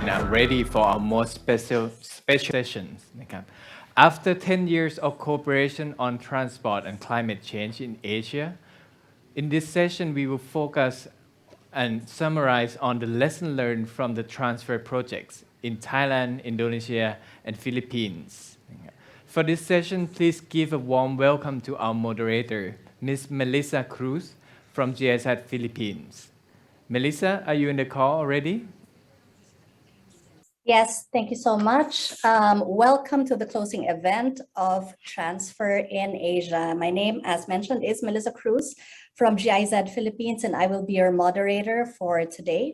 now ready for our most special sessions นะครับ After 10 years of cooperation on transport and climate change in Asia, in this session we will focus and summarize on the lesson learned from the transfer projects in Thailand, Indonesia, and Philippines. For this session, please give a warm welcome to our moderator, Ms. Melissa Cruz from GIZ Philippines. Melissa, are you in the call already? Yes, thank you so much. Welcome to the closing event of Transfer in Asia. My name, as mentioned, is Melissa Cruz from GIZ Philippines, and I will be your moderator for today.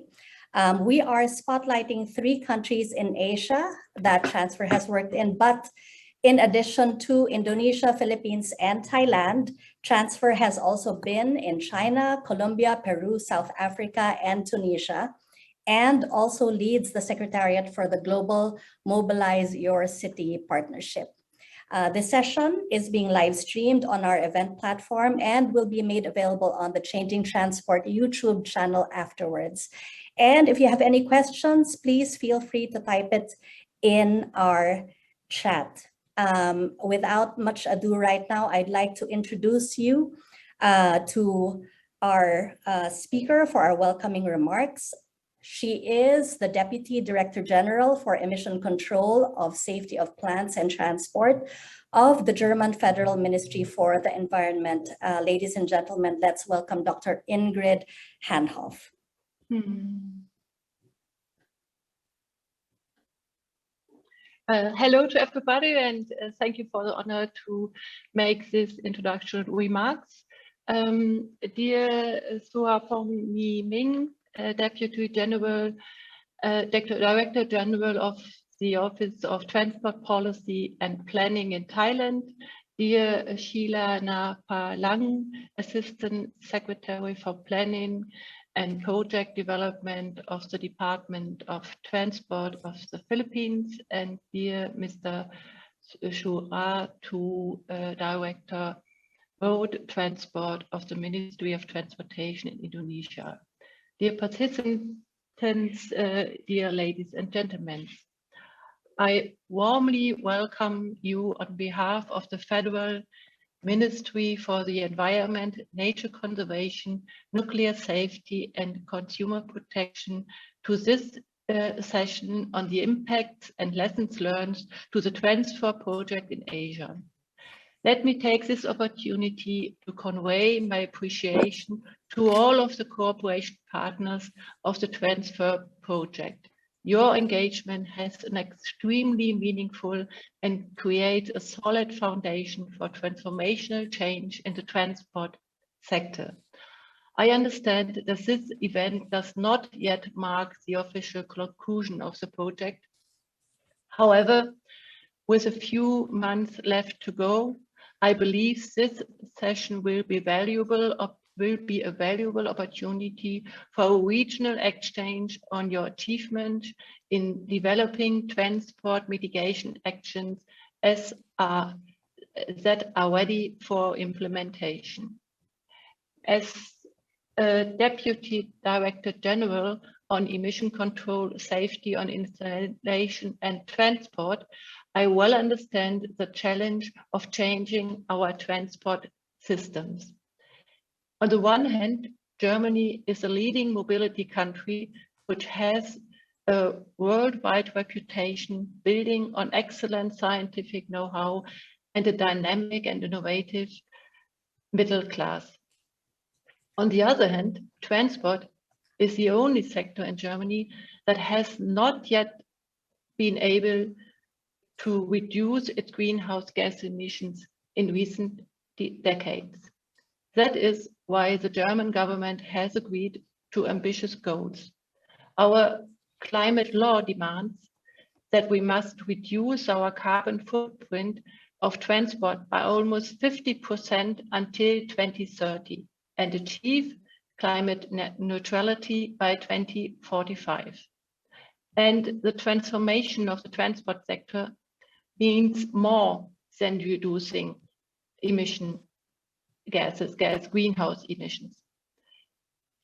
We are spotlighting 3 countries in Asia that Transfer has worked in, but in addition to Indonesia, Philippines, and Thailand, Transfer has also been in China, Colombia, Peru, South Africa, and Tunisia, and also leads the Secretariat for the Global Mobilize Your City Partnership. This session is being live streamed on our event platform and will be made available on the Changing Transport YouTube channel afterwards. And if you have any questions, please feel free to type it in our chat. Without much ado right now, I'd like to introduce you to our speaker for our welcoming remarks. She is the Deputy Director General for Emission Control of Safety of Plants and Transport of the German Federal Ministry for the Environment. Ladies and gentlemen, let's welcome Dr.Ingrid Hanhoff. Hello to everybody, and thank you for the honor to make this introductory remarks. Dear Surapong Ming, Deputy General, Director General of the Office of Transport Policy and Planning in Thailand, dear Sheilah Napalang, Assistant Secretary for Planning and Project Development of the Department of Transport of the Philippines, and dear Mr. Suharto, Director Road Transport of the Ministry of Transportation in Indonesia. Dear participants, dear ladies and gentlemen, I warmly welcome you on behalf of the Federal Ministry for the Environment, Nature Conservation, Nuclear Safety and Consumer Protection to this session on the impacts and lessons learned to the transfer project in Asia. Let me take this opportunity to convey my appreciation to all of the cooperation partners of the transfer project. Your engagement has an extremely meaningful and creates a solid foundation for transformational change in the transport sector. I understand that this event does not yet mark the official conclusion of the project. However, with a few months left to go, I believe this session will be a valuable opportunity for a regional exchange on your achievement in developing transport mitigation actions that are ready for implementation. As Deputy Director General on Emission Control, Safety on Installation and Transport, I well understand the challenge of changing our transport systems. On the one hand, Germany is a leading mobility country which has a worldwide reputation building on excellent scientific know-how and a dynamic and innovative middle class. On the other hand, transport is the only sector in Germany that has not yet been able to reduce its greenhouse gas emissions in recent decades. That is why the German government has agreed to ambitious goals. Our climate law demands that we must reduce our carbon footprint of transport by almost 50% until 2030 and achieve climate neutrality by 2045. And the transformation of the transport sector means more than reducing greenhouse emissions.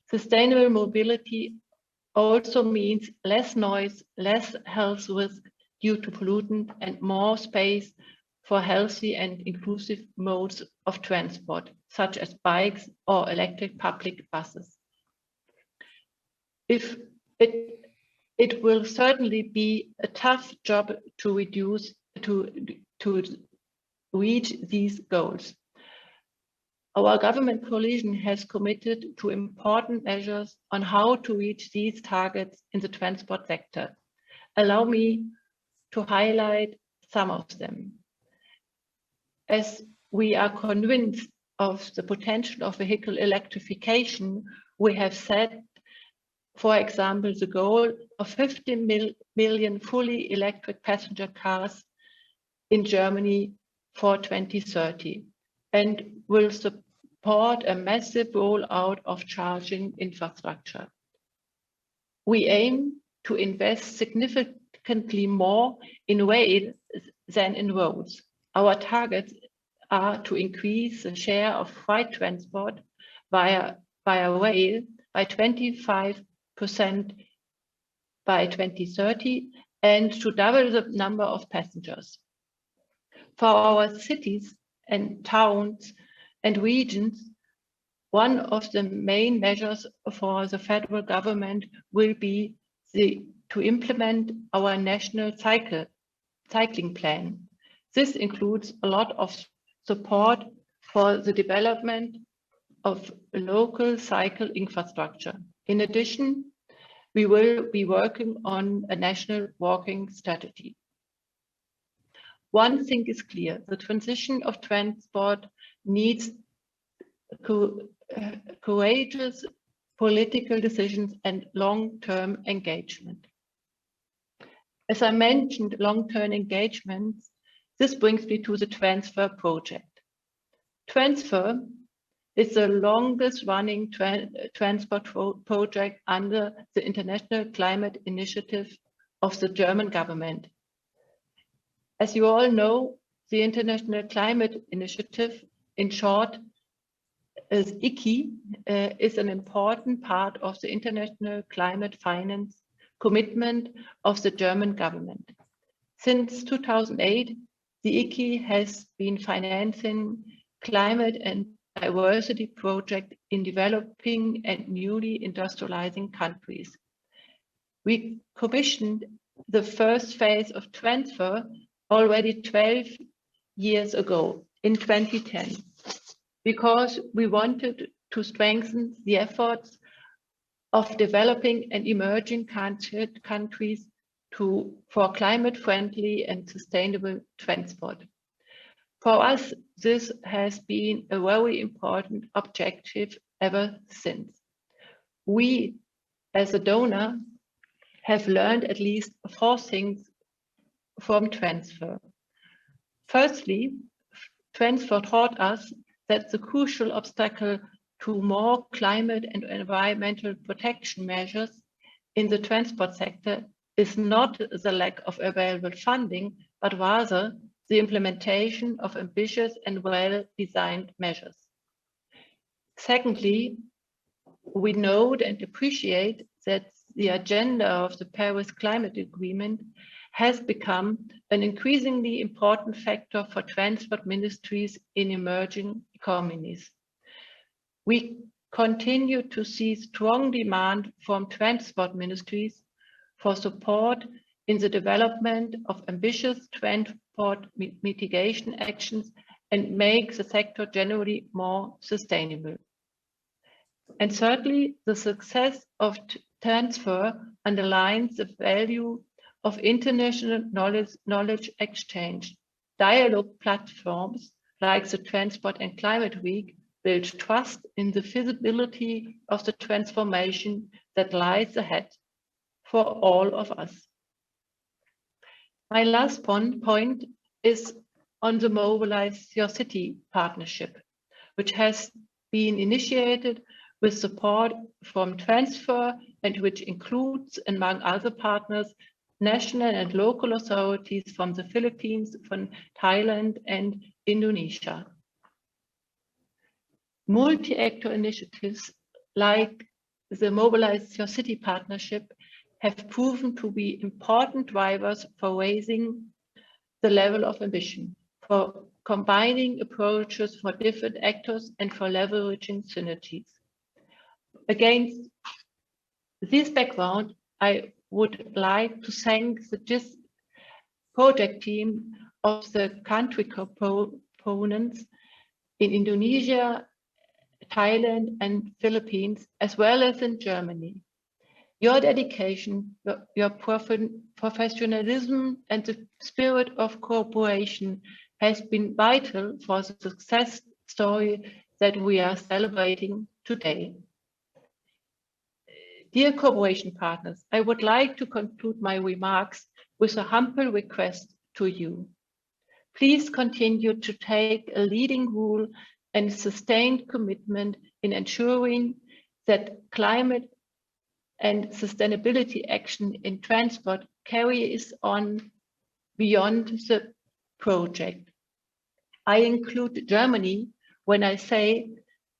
Sustainable mobility also means less noise, less health risk due to pollutant, and more space for healthy and inclusive modes of transport, such as bikes or electric public buses. It will certainly be a tough job to reach these goals. Our government coalition has committed to important measures on how to reach these targets in the transport sector. Allow me to highlight some of them. As we are convinced of the potential of vehicle electrification, we have set, for example, the goal of 50 million fully electric passenger cars in Germany for 2030, and will support a massive rollout of charging infrastructure. We aim to invest significantly more in rail than in roads. Our targets are to increase the share of freight transport via rail by 25% by 2030 and to double the number of passengers. For our cities and towns and regions, one of the main measures for the federal government will be to implement our national cycling plan. This includes a lot of support for the development of local cycle infrastructure. In addition, we will be working on a national walking strategy. One thing is clear, the transition of transport needs courageous political decisions and long-term engagement. As I mentioned, long-term engagements, this brings me to the Transfer project. Transfer is the longest running transport project under the International Climate Initiative of the German government. As you all know, the International Climate Initiative, in short, is ICI, is an important part of the international climate finance commitment of the German government. Since 2008, the ICI has been financing climate and diversity projects in developing and newly industrializing countries. We commissioned the first phase of Transfer already 12 years ago in 2010, because we wanted to strengthen the efforts of developing and emerging countries for climate-friendly and sustainable transport. For us, this has been a very important objective ever since. We, as a donor, have learned at least 4 things from Transfer. Firstly, Transfer taught us that the crucial obstacle to more climate and environmental protection measures in the transport sector is not the lack of available funding, but rather the implementation of ambitious and well-designed measures. Secondly, we note and appreciate that the agenda of the Paris Climate Agreement has become an increasingly important factor for transport ministries in emerging economies. We continue to see strong demand from transport ministries for support in the development of ambitious transport mitigation actions and make the sector generally more sustainable. And thirdly, the success of Transfer underlines the value of international knowledge exchange. Dialogue platforms like the Transport and Climate Week build trust in the feasibility of the transformation that lies ahead for all of us. My last point is on the Mobilize Your City partnership, which has been initiated with support from Transfer and which includes, among other partners, national and local authorities from the Philippines, from Thailand and Indonesia. Multi-actor initiatives like the Mobilize Your City partnership have proven to be important drivers for raising the level of ambition, for combining approaches for different actors and for leveraging synergies. Against this background, I would like to thank the GIS project team of the country components in Indonesia, Thailand, and Philippines, as well as in Germany. Your dedication, your professionalism, and the spirit of cooperation has been vital for the success story that we are celebrating today. Dear cooperation partners, I would like to conclude my remarks with a humble request to you. Please continue to take a leading role and sustained commitment in ensuring that climate and sustainability action in transport carries on beyond the project. I include Germany when I say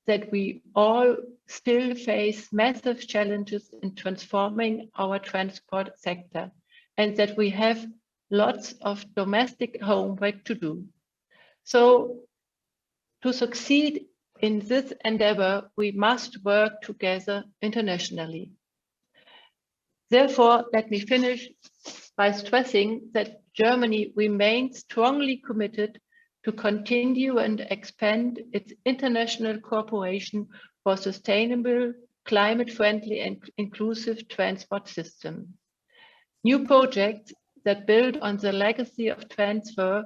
that we all still face massive challenges in transforming our transport sector, and that we have lots of domestic homework to do. So to succeed in this endeavor, we must work together internationally. Therefore, let me finish by stressing that Germany remains strongly committed to continue and expand its international cooperation for sustainable, climate-friendly and inclusive transport system. New projects that build on the legacy of transfer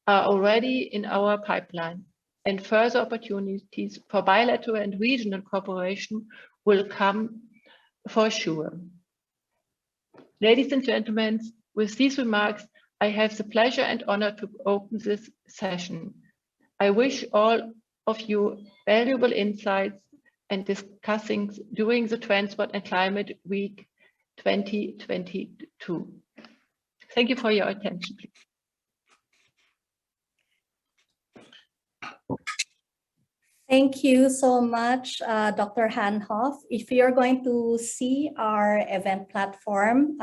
are already in our pipeline, and further opportunities for bilateral and regional cooperation will come for sure. Ladies and gentlemen, with these remarks, I have the pleasure and honor to open this session. I wish all of you valuable insights and discussing during the Transport and Climate Week 2022. Thank you for your attention. Thank you so much, Dr. Hanhoff. If you're going to see our event platform,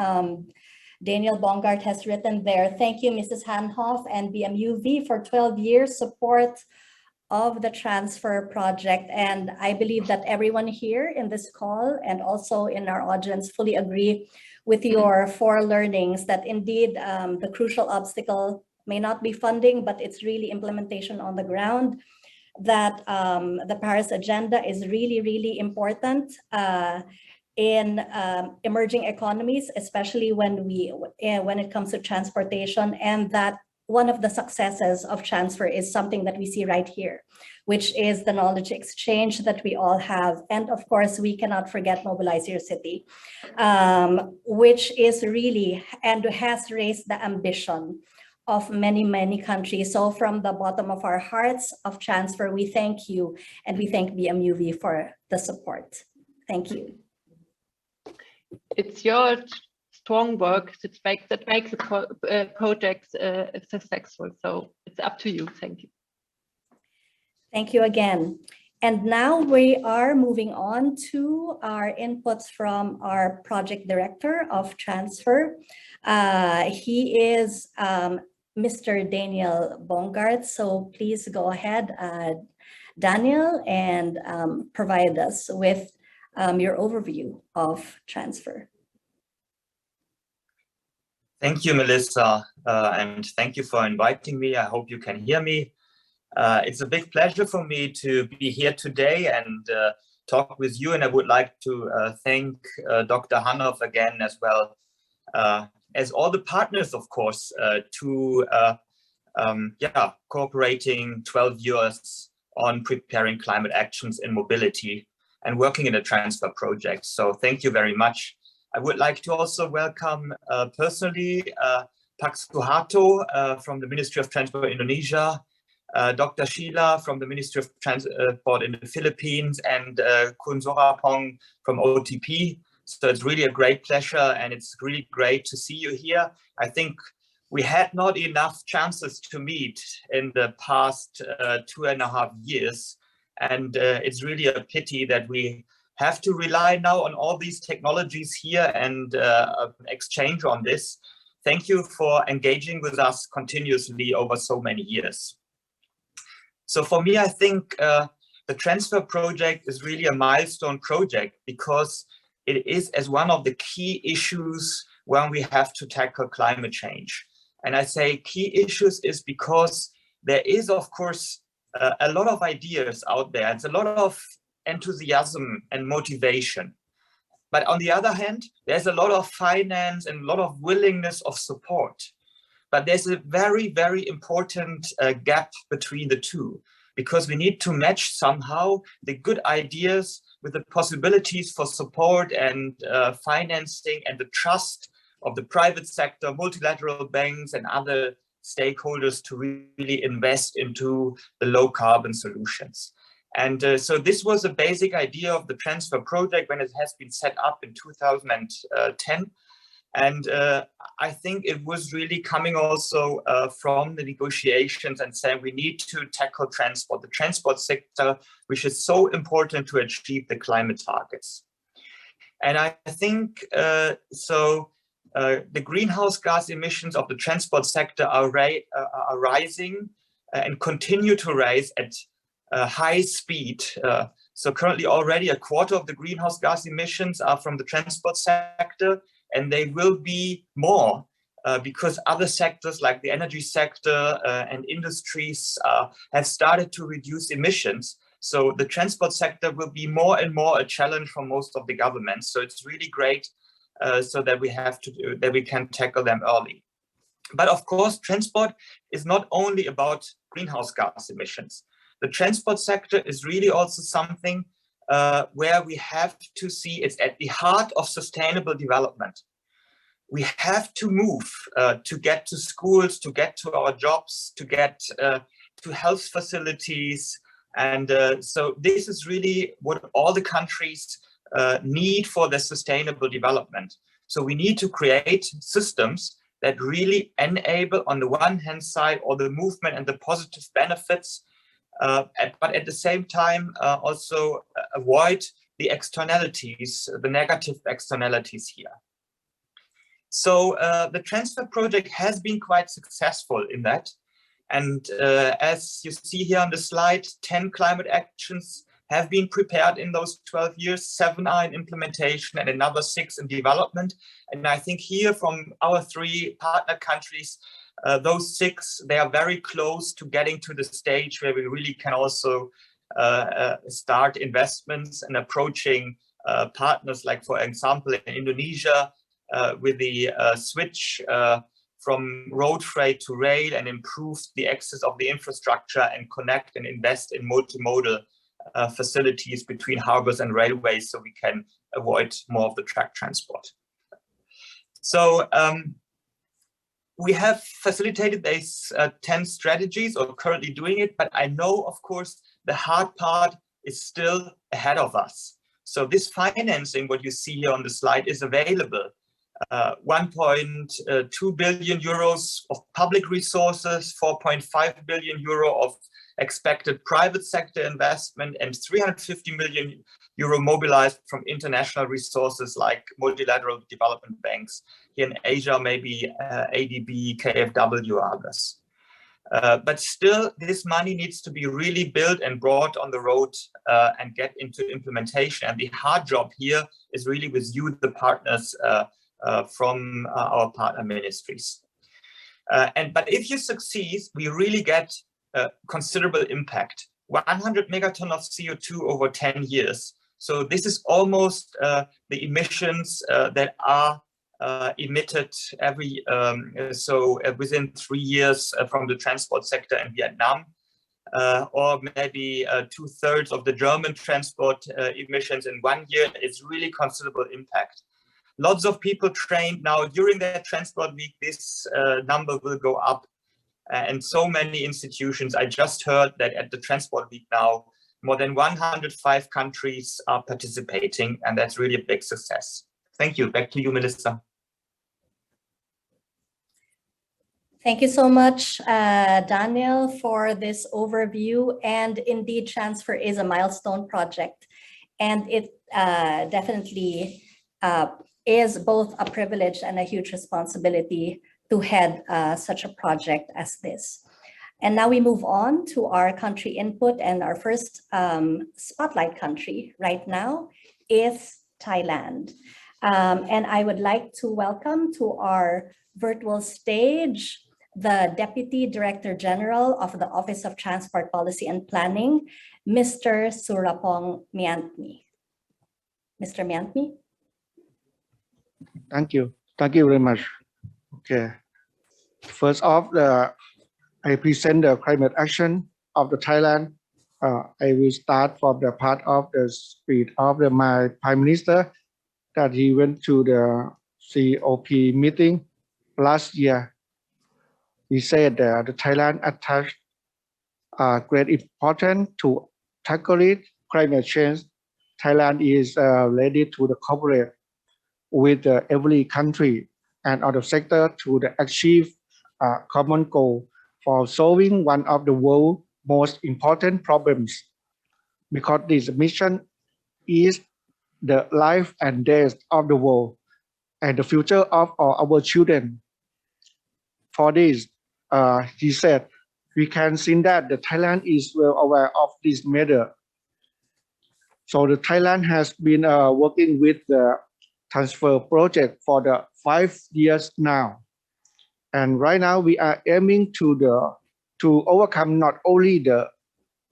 Daniel Bongardt has written there, thank you, Mrs. Hanhoff and BMUV for 12 years support of the transfer project. And I believe that everyone here in this call and also in our audience fully agree with your four learnings that indeed the crucial obstacle may not be funding, but it's really implementation on the ground, that the Paris Agenda is really, really important in emerging economies, especially when it comes to transportation, and that one of the successes of transfer is something that we see right here, which is the knowledge exchange that we all have. And of course, we cannot forget Mobilize Your City, which is really and has raised the ambition of many, many countries. So from the bottom of our hearts of transfer, we thank you and we thank BMUV for the support. Thank you. It's your strong work that makes the project successful. So it's up to you. Thank you. Thank you again. And now we are moving on to our inputs from our project director of transfer. He is Mr. Daniel Bongardt. So please go ahead, Daniel, and provide us with your overview of transfer. Thank you, Melissa, and thank you for inviting me. I hope you can hear me. It's a big pleasure for me to be here today and talk with you, and I would like to thank Dr. Hanhoff again, as well as all the partners, of course, to cooperating 12 years on preparing climate actions in mobility and working in a transfer project. So thank you very much. I would like to also welcome personally Pak Suharto from the Ministry of Transport Indonesia, Dr. Sheilah from the Ministry of Transport in the Philippines, and Kun Surapong from OTP. So it's really a great pleasure, and it's really great to see you here. I think we had not enough chances to meet in the past 2.5 years. And it's really a pity that we have to rely now on all these technologies here and exchange on this. Thank you for engaging with us continuously over so many years. So for me, I think the transfer project is really a milestone project because it is as one of the key issues when we have to tackle climate change. And I say key issues is because there is, of course, a lot of ideas out there. It's a lot of enthusiasm and motivation. But on the other hand, there's a lot of finance and a lot of willingness of support. But there's a very, very important gap between the two, because we need to match somehow the good ideas with the possibilities for support and financing and the trust of the private sector, multilateral banks and other stakeholders to really invest into the low carbon solutions. And so this was a basic idea of the transfer project when it has been set up in 2010. And I think it was really coming also from the negotiations and saying we need to tackle transport, the transport sector, which is so important to achieve the climate targets. And I think the greenhouse gas emissions of the transport sector are rising and continue to rise at high speed. So currently already a quarter of the greenhouse gas emissions are from the transport sector, and they will be more because other sectors like the energy sector and industries have started to reduce emissions. So the transport sector will be more and more a challenge for most of the governments. So it's really great so that we can tackle them early. But of course, transport is not only about greenhouse gas emissions. The transport sector is really also something where we have to see it's at the heart of sustainable development. We have to move to get to schools, to get to our jobs, to get to health facilities. And so this is really what all the countries need for their sustainable development. So we need to create systems that really enable, on the one hand side, all the movement and the positive benefits, but at the same time also avoid the externalities, the negative externalities here. So the transfer project has been quite successful in that. And as you see here on the slide, 10 climate actions have been prepared in those 12 years, 7 are in implementation and another 6 in development. And I think here from our 3 partner countries, those 6, they are very close to getting to the stage where we really can also start investments and approaching partners like, for example, in Indonesia, with the switch from road freight to rail and improve the access of the infrastructure and connect and invest in multimodal facilities between harbors and railways so we can avoid more of the truck transport. So we have facilitated these 10 strategies or currently doing it, but I know, of course, the hard part is still ahead of us. So this financing, what you see here on the slide, is available. 1.2 billion euros of public resources, 4.5 billion euro of expected private sector investment, and 350 million euro mobilized from international resources like multilateral development banks. Here in Asia, maybe ADB, KfW, others. But still, this money needs to be really built and brought on the road and get into implementation. And the hard job here is really with you, the partners, from our partner ministries. But if you succeed, we really get considerable impact. 100 megaton of CO2 over 10 years. So this is almost the emissions that are emitted every within 3 years from the transport sector in Vietnam, or maybe 2/3 of the German transport emissions in 1 year. It's really considerable impact. Lots of people trained now during their transport week. This number will go up, and so many institutions. I just heard that at the transport week now, more than 105 countries are participating, and that's really a big success. Thank you. Back to you, Melissa. Thank you so much, Daniel, for this overview. And indeed, Transfer is a milestone project. And it definitely is both a privilege and a huge responsibility to head such a project as this. And now we move on to our country input, and our first spotlight country right now is Thailand. And I would like to welcome to our virtual stage the Deputy Director General of the Office of Transport Policy and Planning, Mr. Surapong Meantmitr. Mr. Meantmitr. Thank you. Thank you very much. Okay. First off, I present the climate action of the Thailand. I will start from the part of the speech of my Prime Minister that he went to the COP meeting last year. He said that the Thailand attached great importance to tackling climate change. Thailand is ready to cooperate with every country and other sector to achieve a common goal for solving one of the world's most important problems, because this mission is the life and death of the world and the future of our children. For this, he said, we can see that the Thailand is well aware of this matter. So the Thailand has been working with the transfer project for the 5 years now. And right now we are aiming to overcome not only the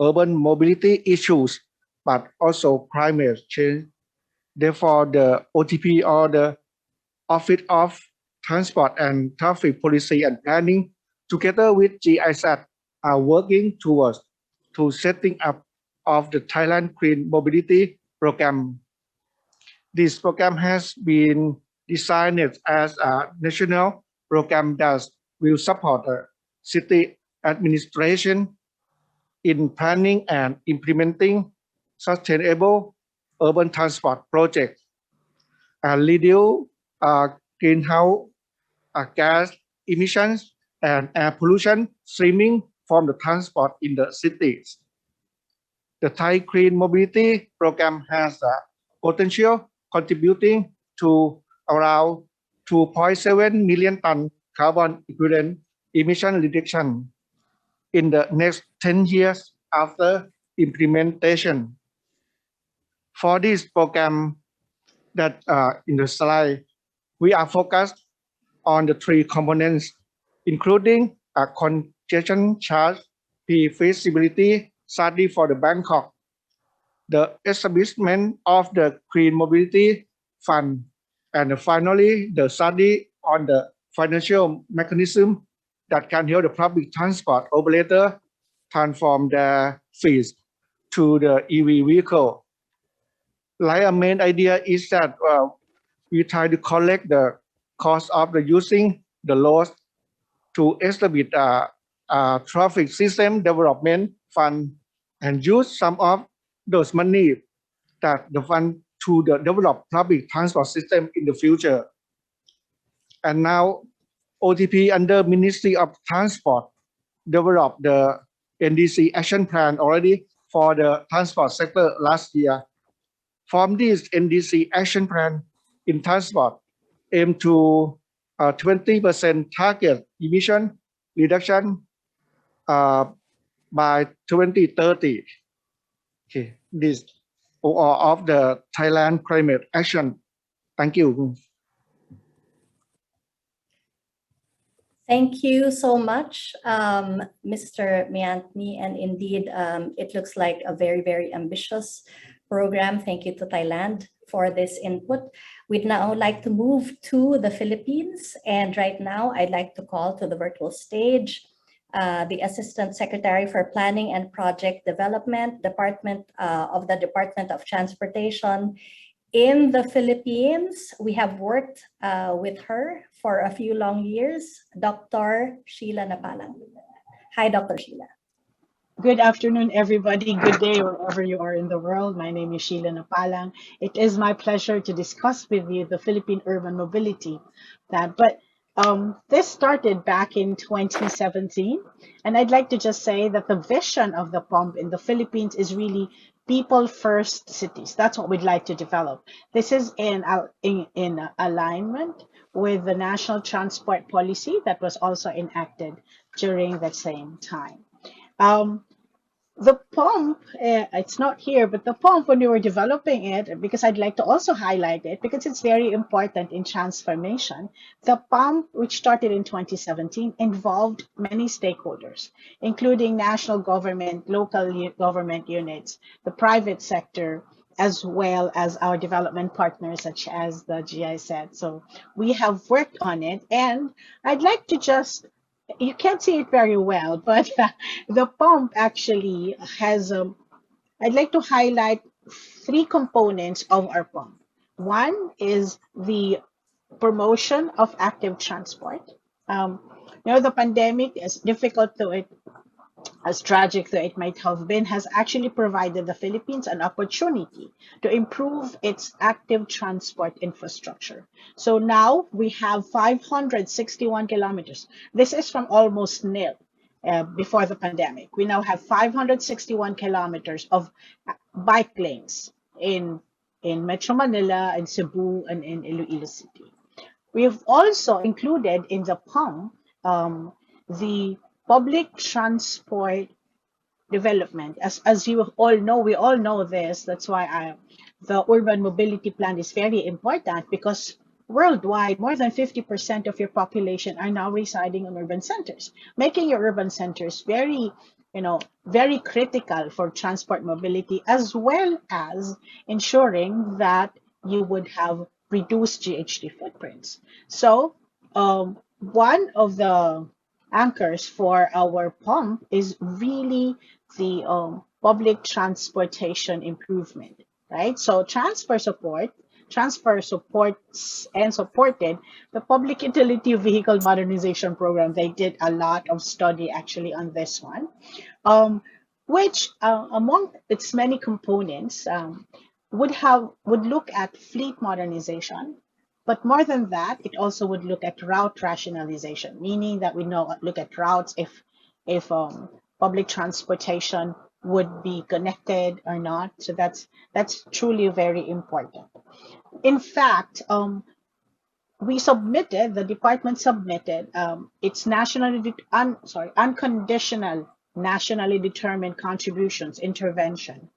urban mobility issues, but also climate change. Therefore, the OTP, or the Office of Transport and Traffic Policy and Planning, together with GIZ, are working towards setting up of the Thailand Clean Mobility Program. This program has been designed as a national program that will support the city administration in planning and implementing sustainable urban transport projects and reduce greenhouse gas emissions and air pollution stemming from the transport in the cities. The Thai Clean Mobility Program has a potential contributing to around 2.7 million ton carbon equivalent emission reduction in the next 10 years after implementation. For this program that in the slide, we are focused on the 3 components, including a congestion charge, pre-feasibility study for the Bangkok, the establishment of the Clean Mobility Fund, and finally, the study on the financial mechanism that can help the public transport operator transform their fees to the EV vehicle. Like a main idea is that we try to collect the cost of using the laws to establish a traffic system development fund and use some of those money that the fund to develop public transport system in the future. And now OTP under Ministry of Transport developed the NDC action plan already for the transport sector last year. From this NDC action plan in transport aim to 20% target emission reduction by 2030. Okay, this of the Thailand climate action. Thank you. Thank you so much, Mr. Meantmitr, and indeed, it looks like a very, very ambitious program. Thank you to Thailand for this input. We'd now like to move to the Philippines, and right now I'd like to call to the virtual stage the Assistant Secretary for Planning and Project Development, Department of Transportation in the Philippines. We have worked with her for a few long years, Dr. Sheilah Napalang. Hi, Dr. Sheilah. Good afternoon, everybody. Good day, wherever you are in the world. My name is Sheilah Napalang. It is my pleasure to discuss with you the Philippine Urban Mobility Plan. But this started back in 2017. And I'd like to just say that the vision of the PUMP in the Philippines is really people first cities. That's what we'd like to develop. This is in alignment with the national transport policy that was also enacted during the same time. The pump, it's not here, but the pump, when we were developing it, because I'd like to also highlight it because it's very important in transformation. The pump, which started in 2017, involved many stakeholders, including national government, local government units, the private sector, as well as our development partners, such as the GIZ. So we have worked on it, and I'd like to just, you can't see it very well, but the pump actually has, I'd like to highlight three components of our pump. One is the promotion of active transport. The pandemic, as difficult though it, as tragic though it might have been, has actually provided the Philippines an opportunity to improve its active transport infrastructure. So now we have 561 kilometers. This is from almost nil before the pandemic. We now have 561 kilometers of bike lanes in Metro Manila, in Cebu, and in Iloilo City. We have also included in the PUM the public transport development. As you all know, we all know this. That's why the urban mobility plan is very important, because worldwide, more than 50% of your population are now residing in urban centers, making your urban centers very, very critical for transport mobility, as well as ensuring that you would have reduced GHG footprints. So one of the anchors for our pump is really the public transportation improvement, right? So transfer supports and supported the public utility vehicle modernization program. They did a lot of study actually on this one, which among its many components would look at fleet modernization. But more than that, it also would look at route rationalization, meaning that we look at routes if public transportation would be connected or not. So that's truly very important. In fact, the department submitted its unconditional nationally determined contributions intervention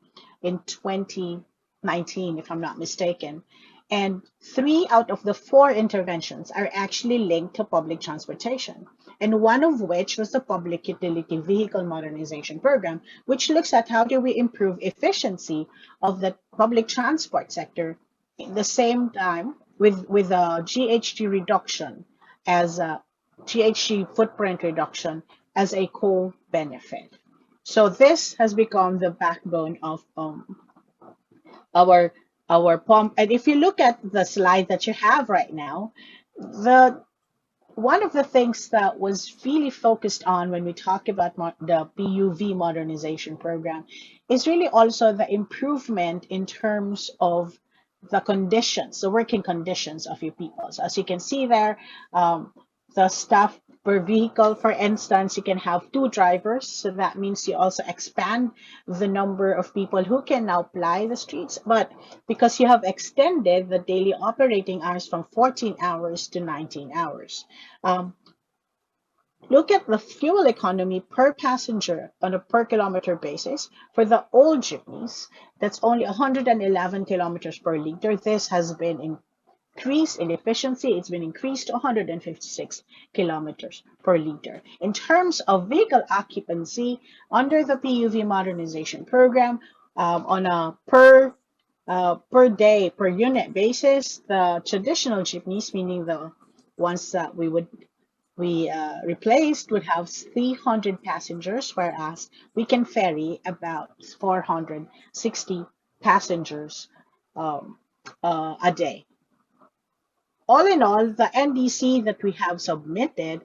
in 2019, if I'm not mistaken. And 3 out of the 4 interventions are actually linked to public transportation. And one of which was the Public Utility Vehicle Modernization Program, which looks at how do we improve efficiency of the public transport sector at the same time with a GHG reduction as a GHG footprint reduction as a co-benefit. So this has become the backbone of our pump. And if you look at the slide that you have right now, one of the things that was really focused on when we talk about the BUV modernization program is really also the improvement in terms of the conditions, the working conditions of your people. So as you can see there, the staff per vehicle, for instance, you can have 2 drivers. So that means you also expand the number of people who can now ply the streets. But because you have extended the daily operating hours from 14 hours to 19 hours. Look at the fuel economy per passenger on a per kilometer basis. For the old jeepneys, that's only 111 kilometers per liter. This has been increased in efficiency. It's been increased to 156 kilometers per liter. In terms of vehicle occupancy, under the PUV modernization program, on a per day, per unit basis, the traditional jeepneys, meaning the ones that we replaced, would have 300 passengers, whereas we can ferry about 460 passengers a day. All in all, the NDC that we have submitted,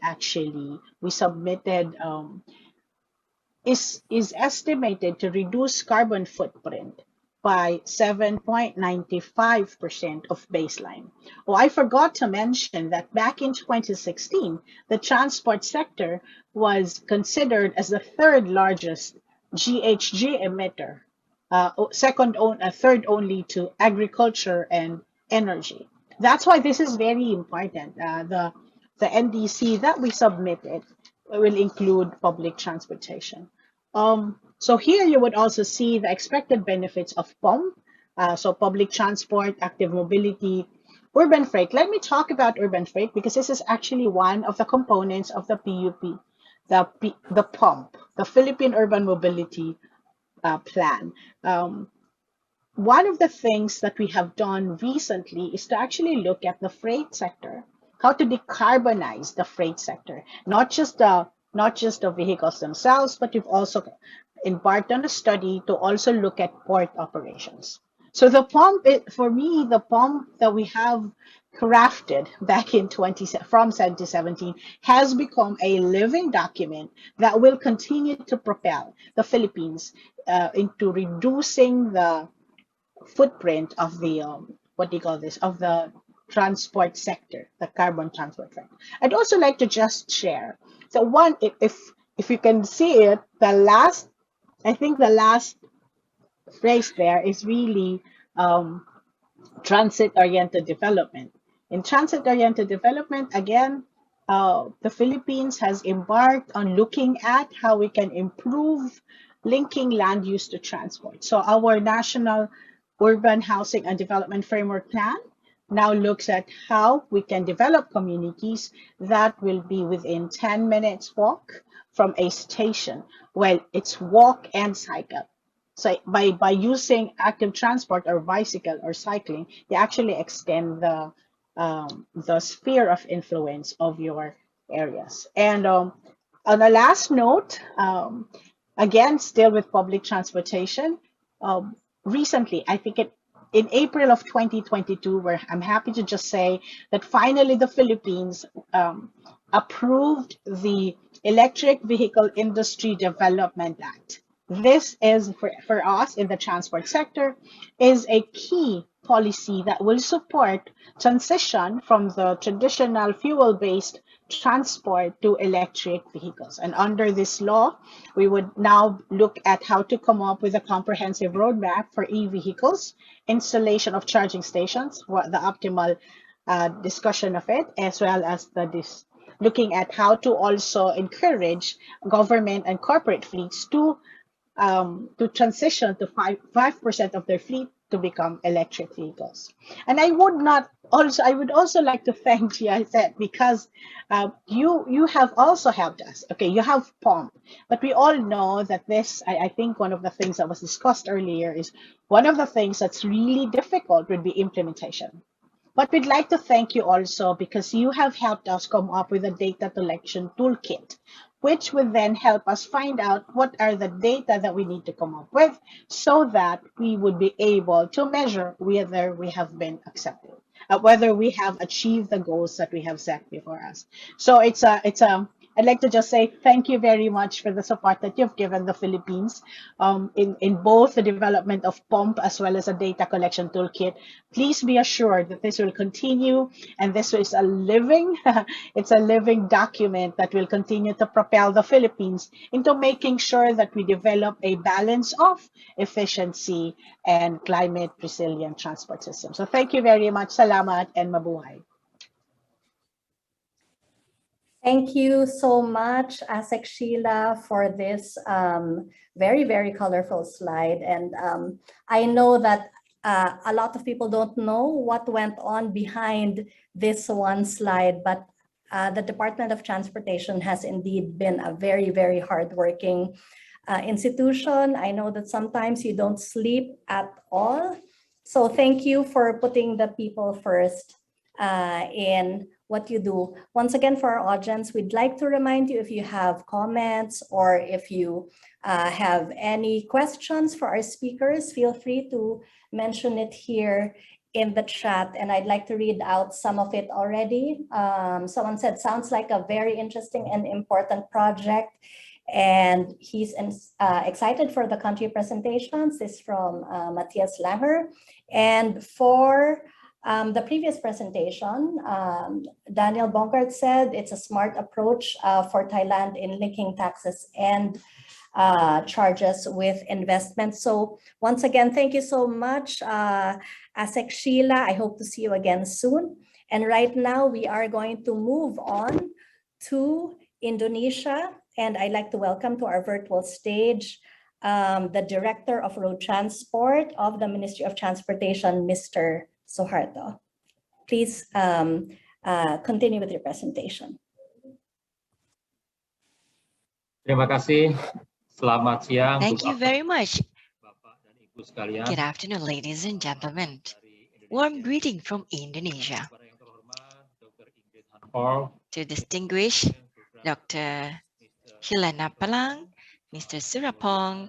is estimated to reduce carbon footprint by 7.95% of baseline. Oh, I forgot to mention that back in 2016, the transport sector was considered as the 3rd largest GHG emitter third only to agriculture and energy. That's why this is very important. The NDC that we submitted will include public transportation. So here you would also see the expected benefits of POM, so public transport, active mobility, urban freight. Let me talk about urban freight because this is actually one of the components of the PUP, the POMP, the Philippine Urban Mobility Plan. One of the things that we have done recently is to actually look at the freight sector, how to decarbonize the freight sector, not just the vehicles themselves, but we've also embarked on a study to also look at port operations. So the pump, for me, the pump that we have crafted back in 2017 has become a living document that will continue to propel the Philippines into reducing the footprint of the what do you call this, of the transport sector, the carbon transport sector. I'd also like to just share. So one, if you can see it, I think the last phrase there is really transit-oriented development. In transit-oriented development, again, the Philippines has embarked on looking at how we can improve linking land use to transport. So our national urban housing and development framework plan now looks at how we can develop communities that will be within 10 minutes walk from a station. Well, it's walk and cycle. So by using active transport or bicycle or cycling, you actually extend the sphere of influence of your areas. And on the last note, again, still with public transportation, recently, I think in April of 2022, where I'm happy to just say that finally the Philippines approved the Electric Vehicle Industry Development Act. This is for us in the transport sector is a key policy that will support transition from the traditional fuel-based transport to electric vehicles. And under this law, we would now look at how to come up with a comprehensive roadmap for e-vehicles, installation of charging stations, what the optimal discussion of it, as well as looking at how to also encourage government and corporate fleets to transition to 5% of their fleet to become electric vehicles. And I would also like to thank you, I said, because you have also helped us. Okay, you have POMP, but we all know that I think one of the things that was discussed earlier is one of the things that's really difficult would be implementation. But we'd like to thank you also because you have helped us come up with a data collection toolkit, which would then help us find out what are the data that we need to come up with so that we would be able to measure whether we have been accepted, whether we have achieved the goals that we have set before us. So I'd like to just say thank you very much for the support that you've given the Philippines in both the development of POMP as well as a data collection toolkit. Please be assured that this will continue, and this is a living, it's a living document that will continue to propel the Philippines into making sure that we develop a balance of efficiency and climate resilient transport system. So thank you very much. Salamat and mabuhay. Thank you so much, ASEC Sheilah, for this very, very colorful slide. And I know that a lot of people don't know what went on behind this one slide, but the Department of Transportation has indeed been a very, very hardworking institution. I know that sometimes you don't sleep at all. So thank you for putting the people first in what you do. Once again, for our audience, we'd like to remind you, if you have comments or if you have any questions for our speakers, feel free to mention it here in the chat, and I'd like to read out some of it already. Someone said, sounds like a very interesting and important project, and he's excited for the country presentations. This is from Matthias Langer. And for the previous presentation, Daniel Bongardt said it's a smart approach for Thailand in linking taxes and charges with investment. So once again, thank you so much, ASEC Sheilah. I hope to see you again soon. And right now we are going to move on to Indonesia. And I'd like to welcome to our virtual stage the Director of Road Transport of the Ministry of Transportation, Mr. Suharto. Please continue with your presentation. Terima kasih. Selamat siang. Thank you very much. Bapak dan Ibu sekalian. Good afternoon, ladies and gentlemen. Warm greeting from Indonesia. Para yang terhormat, Dr.Ingrid Hanhoff, To distinguish Dr. Gaabucayan-Napalang, Mr. Surapong,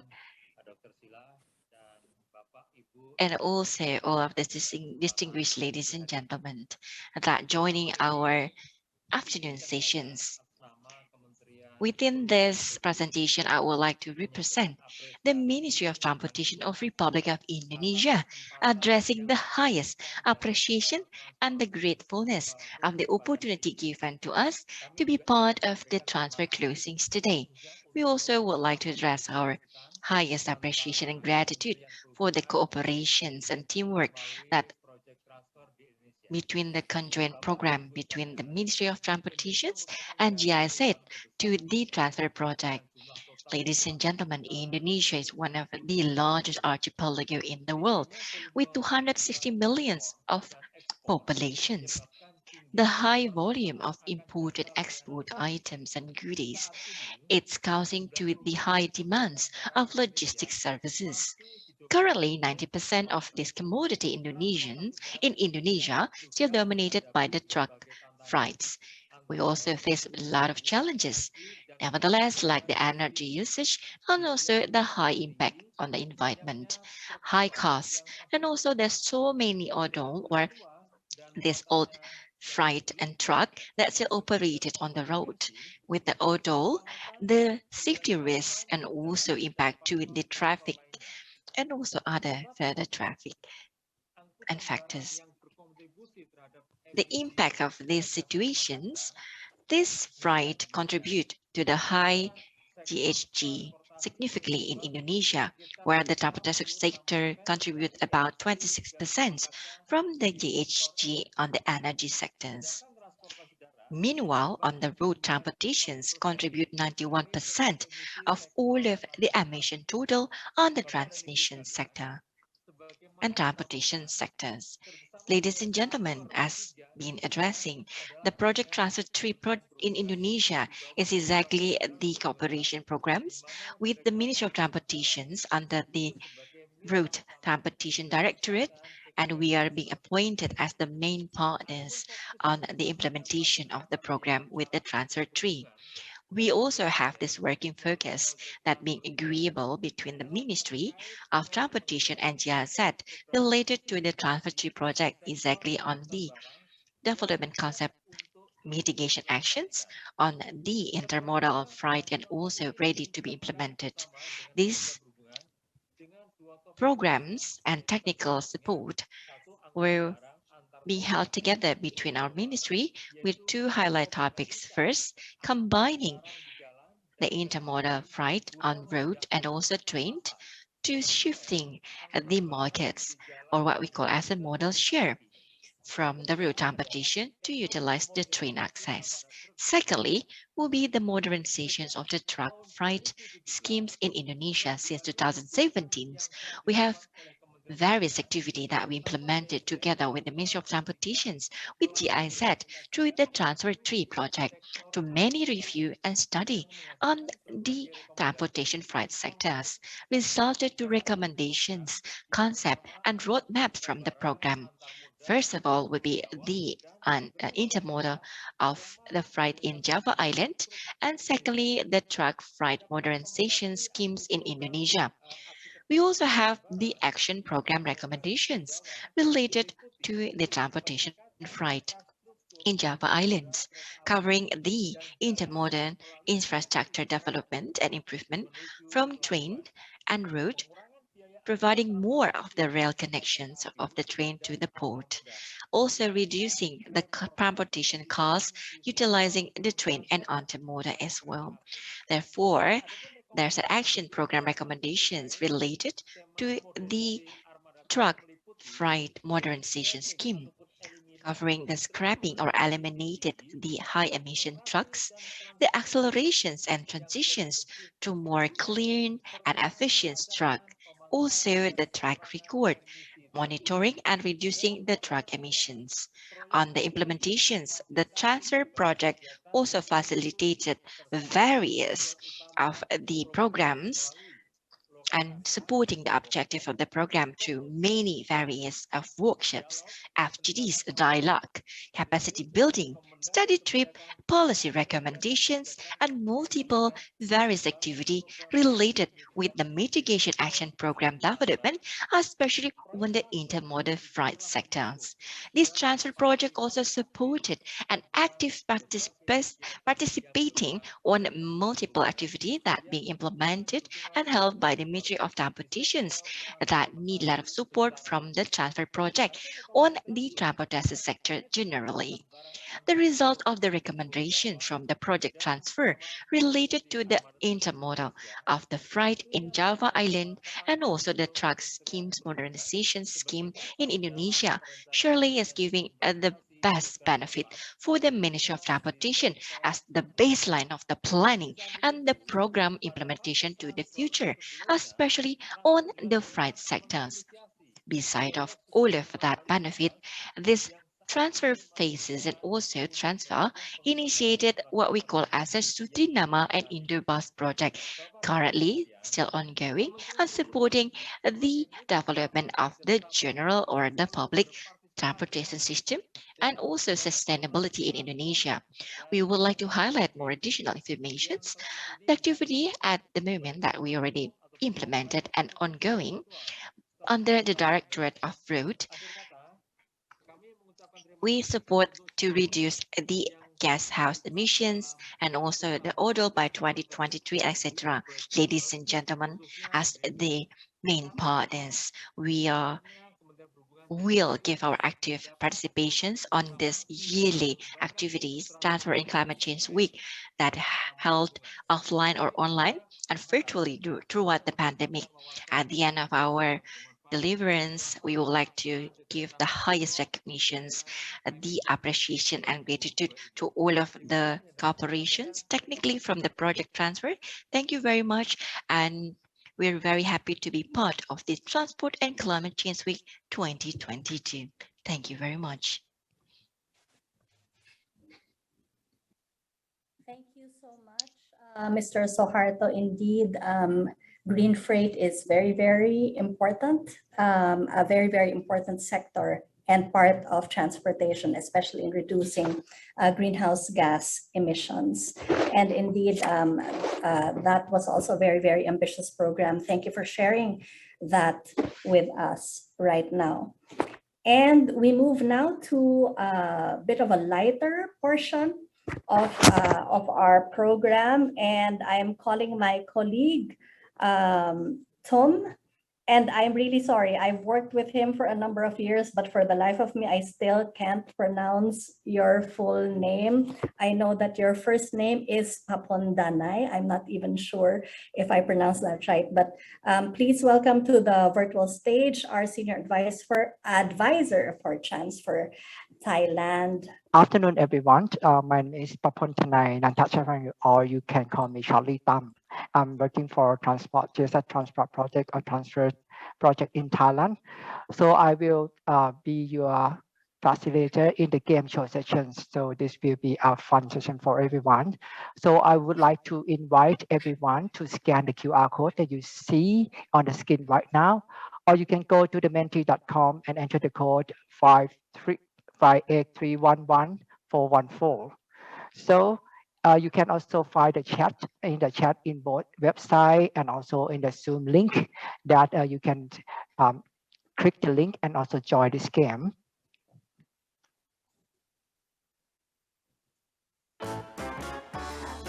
Dr. Sheilah, dan Bapak Ibu and also all of the distinguished ladies and gentlemen that joining our afternoon sessions. nama Kementerian Within this presentation, I would like to represent the Ministry of Transportation of Republic of Indonesia, addressing the highest appreciation and the gratefulness of the opportunity given to us to be part of the transfer closings today. We also would like to address our highest appreciation and gratitude for the cooperations and teamwork that Project Transfer di Indonesia. between the conjoint program between the Ministry of Transportations and GIZ to the transfer project. Ladies and gentlemen, Indonesia is one of the largest archipelago in the world with 260 million of populations. The high volume of imported export items and goodies, it's causing to the high demands of logistics services. Currently, 90% of this commodity in Indonesia still dominated by the truck freights. We also face a lot of challenges, nevertheless, like the energy usage and also the high impact on the environment, high costs, and also there's so many odol or this old freight and truck that still operated on the road. With the odol, the safety risks and also impact to the traffic and also other further traffic and factors. The impact of these situations, this freight contribute to the high GHG significantly in Indonesia, where the transportation sector contributes about 26% from the GHG on the energy sectors. Meanwhile, on the road transportations contribute 91% of all of the emission total on the transmission sector and transportation sectors. Ladies and gentlemen, as been addressing, the Project Transfer 3 in Indonesia is exactly the cooperation programs with the Ministry of Transportations under the Road Transportation Directorate, and we are being appointed as the main partners on the implementation of the program with the Transfer 3. We also have this working focus that being agreeable between the Ministry of Transportation and GIZ related to the Transfer 3 project exactly on the development concept mitigation actions on the intermodal freight and also ready to be implemented. These programs and technical support will be held together between our ministry with two highlight topics. First, combining the intermodal freight on road and also train to shifting the markets or what we call as a modal share from the road transportation to utilize the train access. Secondly, will be the modernizations of the truck freight schemes in Indonesia since 2017. We have various activity that we implemented together with the Ministry of Transportations with GIZ through the Transfer 3 project to many review and study on the transportation freight sectors, resulted to recommendations, concept, and roadmap from the program. First of all would be the intermodal of the freight in Java Island, and secondly, the truck freight modernization schemes in Indonesia. We also have the action program recommendations related to the transportation freight in Java Islands, covering the intermodal infrastructure development and improvement from train and road, providing more of the rail connections of the train to the port, also reducing the transportation costs utilizing the train and intermodal as well. Therefore, There's an action program recommendations related to the truck freight modernization scheme, covering the scrapping or eliminated the high emission trucks, the accelerations and transitions to more clean and efficient truck, also the track record, monitoring and reducing the truck emissions. On the implementations, the transfer project also facilitated various of the programs and supporting the objective of the program through many various of workshops, FGDs, dialogue, capacity building, study trip, policy recommendations, and multiple various activity related with the mitigation action program development, especially on the intermodal freight sectors. This transfer project also supported an active participating on multiple activity that being implemented and held by the Ministry of Transportation that need a lot of support from the transfer project on the transportation sector generally. The result of the recommendation from the project transfer related to the intermodal of the freight in Java Island and also the truck schemes modernization scheme in Indonesia surely is giving the best benefit for the Ministry of Transportation as the baseline of the planning and the program implementation to the future, especially on the freight sectors. Beside of all of that benefit, this transfer phases and also transfer initiated what we call as a Sutrinama and Indobus project, currently still ongoing and supporting the development of the general or the public transportation system and also sustainability in Indonesia. We would like to highlight more additional informations. The activity at the moment that we already implemented and ongoing under the Directorate of Road, we support to reduce the gas house emissions and also the odor by 2023, etc. Ladies and gentlemen, as the main partners, we will give our active participations on this yearly activities transfer in climate change week that held offline or online and virtually throughout the pandemic. At the end of our deliverance, we would like to give the highest recognitions, the appreciation and gratitude to all of the corporations, technically from the project transfer. Thank you very much. And we're very happy to be part of the Transport and Climate Change Week 2022. Thank you very much. Thank you so much, Mr. Suharto. Indeed, green freight is very, very important, a very, very important sector and part of transportation, especially in reducing greenhouse gas emissions. And indeed, that was also a very, very ambitious program. Thank you for sharing that with us right now. And we move now to a bit of a lighter portion of our program. And I'm calling my colleague, Tom. And I'm really sorry, I've worked with him for a number of years, but for the life of me, I still can't pronounce your full name. I know that your first name is Papondanay. I'm not even sure if I pronounced that right, but please welcome to the virtual stage our Senior Advisor for Transfer Thailand. Afternoon, everyone. My name is Papondanay Nantacharan, or you can call me Charlie Tam. I'm working for Transport, GSS Transport Project or Transfer Project in Thailand. So I will be your facilitator in the game show sessions. So this will be a fun session for everyone. So I would like to invite everyone to scan the QR code that you see on the screen right now, or you can go to the Menti.com and enter the code 583111414. So you can also find the chat in both website and also in the Zoom link that you can click the link and also join this game.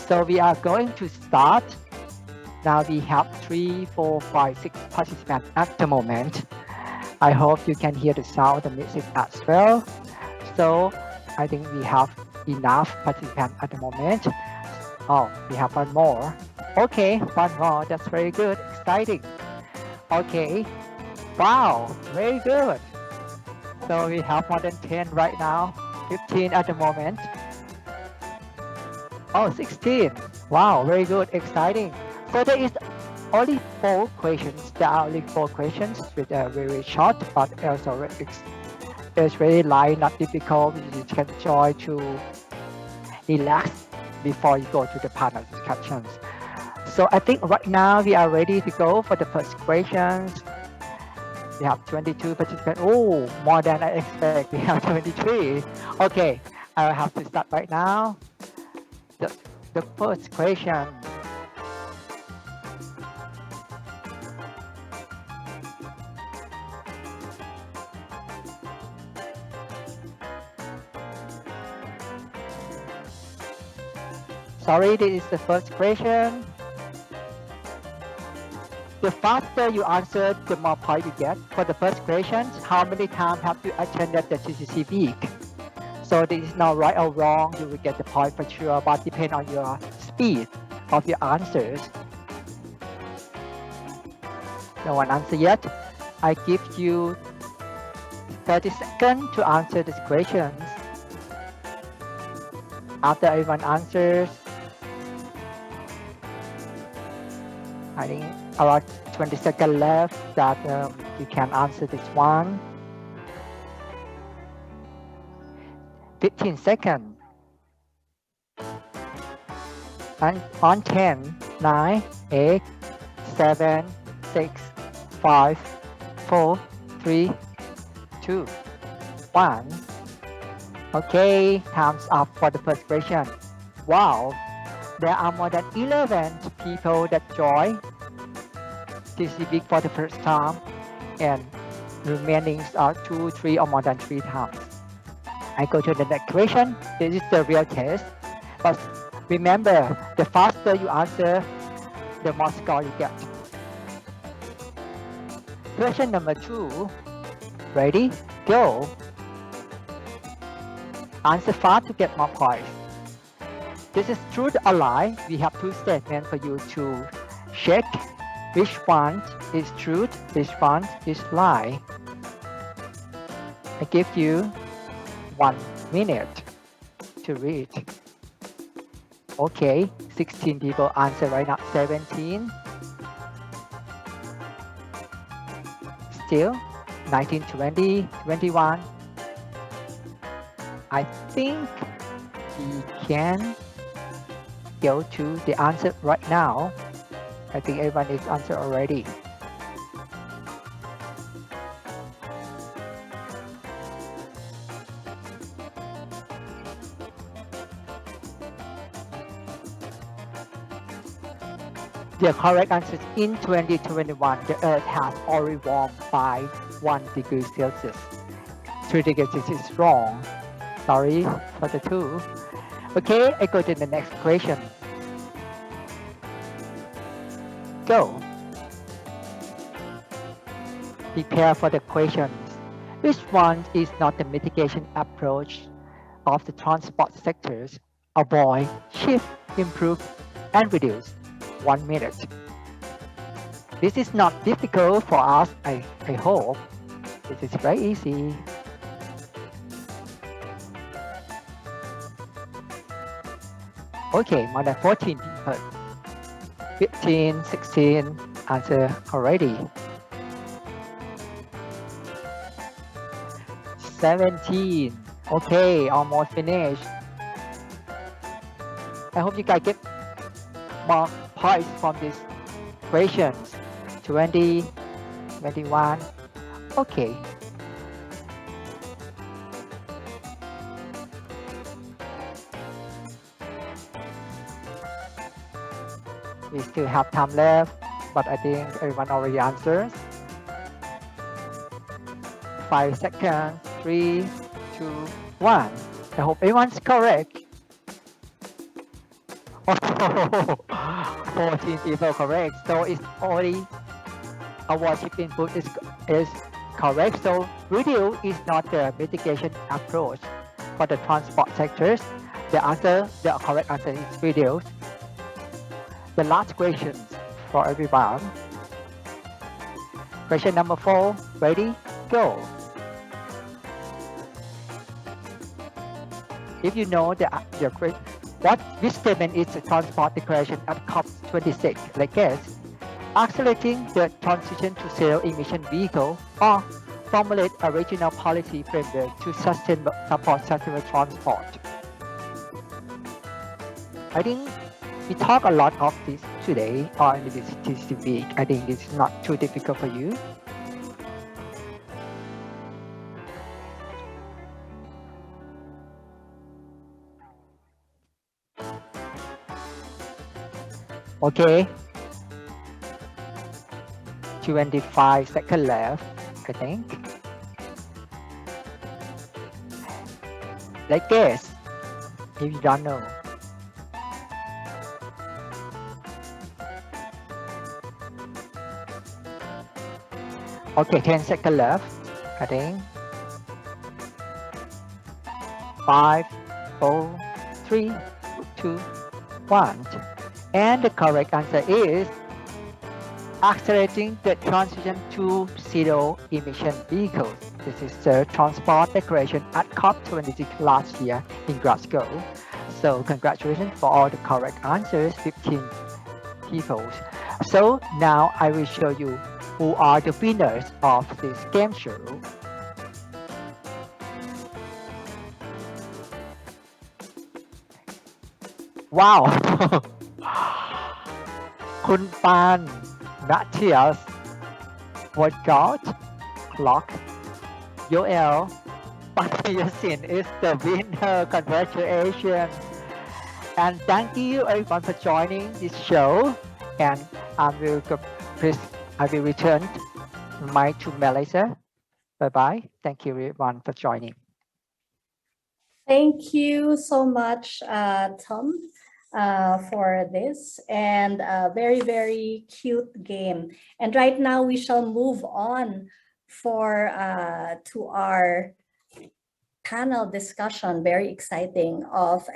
So we are going to start. Now we have 3, 4, 5, 6 participants at the moment. I hope you can hear the sound of the music as well. So I think we have enough participants at the moment. Oh, we have one more. Okay, one more. That's very good. Exciting. Okay. Wow, very good. So we have more than 10 right now, 15 at the moment. Oh, 16. Wow, very good. Exciting. So there is only 4 questions. There are only 4 questions with a very short, but also it's very light, not difficult. You can try to relax before you go to the panel discussions. So I think right now we are ready to go for the first questions. We have 22 participants. Oh, more than I expect. We have 23. Okay, I have to start right now. The first question. Sorry, this is the first question. The faster you answer, the more point you get. For the first question, how many times have you attended the TCC week? So this is not right or wrong. You will get the point for sure, but depend on your speed of your answers. No one answer yet. I give you 30 seconds to answer these questions. After everyone answers, I think around 20 seconds left that you can answer this one. 15 seconds. And on 10, 9, 8, 7, 6, 5, 4, 3, 2, 1. Okay, time's up for the first question. Wow, there are more than 11 people that join this week for the first time, and remaining are 2, 3, or more than 3 times. I go to the next question. This is the real test. But remember, the faster you answer, the more score you get. Question number 2. Ready? Go. Answer fast to get more points. This is truth or lie. We have 2 statements for you to check which one is truth, which one is lie. I give you 1 minute to read. Okay, 16 people answer right now. 17. Still, 19, 20, 21. I think we can go to the answer right now. I think everyone is answered already. The correct answer is in 2021, the Earth has already warmed by 1 degree Celsius. 3 degrees Celsius is wrong. Sorry for the 2. Okay, I go to the next question. Go. Prepare for the questions. Which one is not the mitigation approach of the transport sectors? Avoid, shift, improve, and reduce. 1 minute. This is not difficult for us, I hope. This is very easy. Okay, more than 14 people. 15, 16 answer already. 17. Okay, almost finished. I hope you guys get more points from these questions. 20, 21. Okay. We still have time left, but I think everyone already answers. 5 seconds. 3, 2, 1. I hope everyone's correct. Oh, 14 people correct. So it's only our chip input is correct. So radio is not the mitigation approach for the transport sectors. The correct answer is radio. The last question for everyone. Question number 4, ready, go. If you know which statement is a transport declaration at COP26, like guess, accelerating the transition to zero emission vehicle, or formulate a regional policy framework to support sustainable transport. I think we talk a lot of this today or in this week. I think it's not too difficult for you. Okay. 25 seconds left, I think. Let's guess if you don't know. Okay, 10 seconds left, I think. 5, 4, 3, 2, 1. And the correct answer is accelerating the transition to zero emission vehicles. This is the transport declaration at COP26 last year in Glasgow. So congratulations for all the correct answers, 15 people. So now I will show you who are the winners of this game show. Wow! คุณปาน Matthias, Bongardt, Clock, Yoel, Patyasin is the winner. Congratulations! And thank you everyone for joining this show. And I will return mic to Melissa. Bye bye. Thank you everyone for joining. Thank you so much, Tom, for this and a very, very cute game. And right now we shall move on to our panel discussion, very exciting,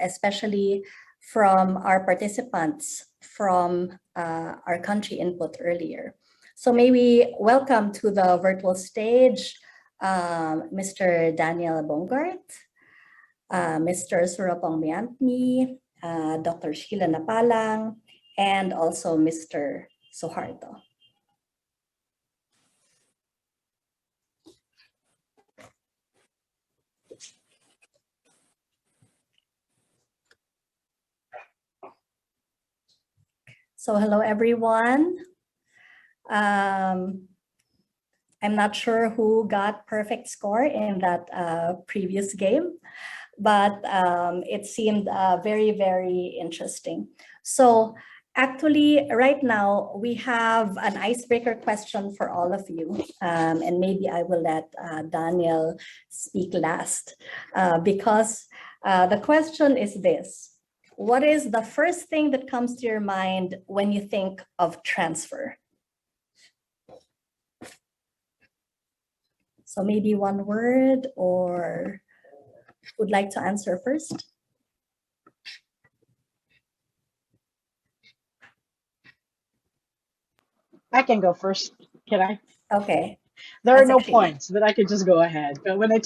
especially from our participants from our country input earlier. So may we welcome to the virtual stage Mr. Daniel Bongardt, Mr. Surapong Meantmitr, Dr. Sheilah Napalang, and also Mr. Suharto. So hello, everyone. I'm not sure who got perfect score in that previous game, but it seemed very, very interesting. So actually, right now, we have an icebreaker question for all of you. And maybe I will let Daniel speak last because the question is this. What is the first thing that comes to your mind when you think of transfer? So maybe one word, or would like to answer first? I can go first. Can I? Okay. There are That's no actually- points, but I could just go ahead. But when I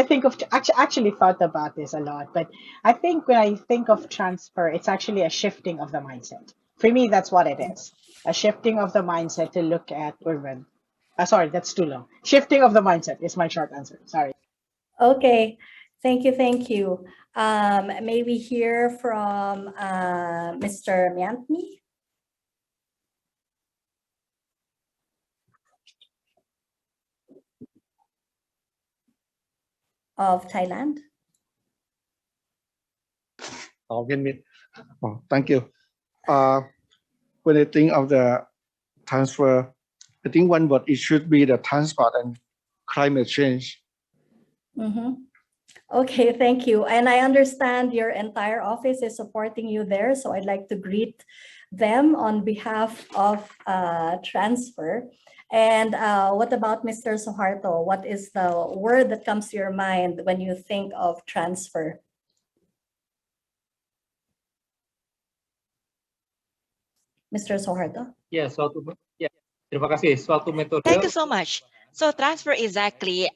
think of, actually thought about this a lot, but I think when I think of transfer, it's actually a shifting of the mindset. For me, that's what it is. A shifting of the mindset to look at urban. Sorry, that's too long. Shifting of the mindset is my short answer. Sorry. Okay, thank you, thank you. May we hear from Mr. Meantmitr? Of Thailand. Thank you. When I think of the transfer, I think one word, it should be the transport and climate change. Mm-hmm. Okay, thank you. And I understand your entire office is supporting you there, so I'd like to greet them on behalf of transfer. And what about Mr. Suharto? What is the word that comes to your mind when you think of transfer? Mr. Suharto? Ya, terima kasih. Suatu metode. Thank you so much. So transfer is exactly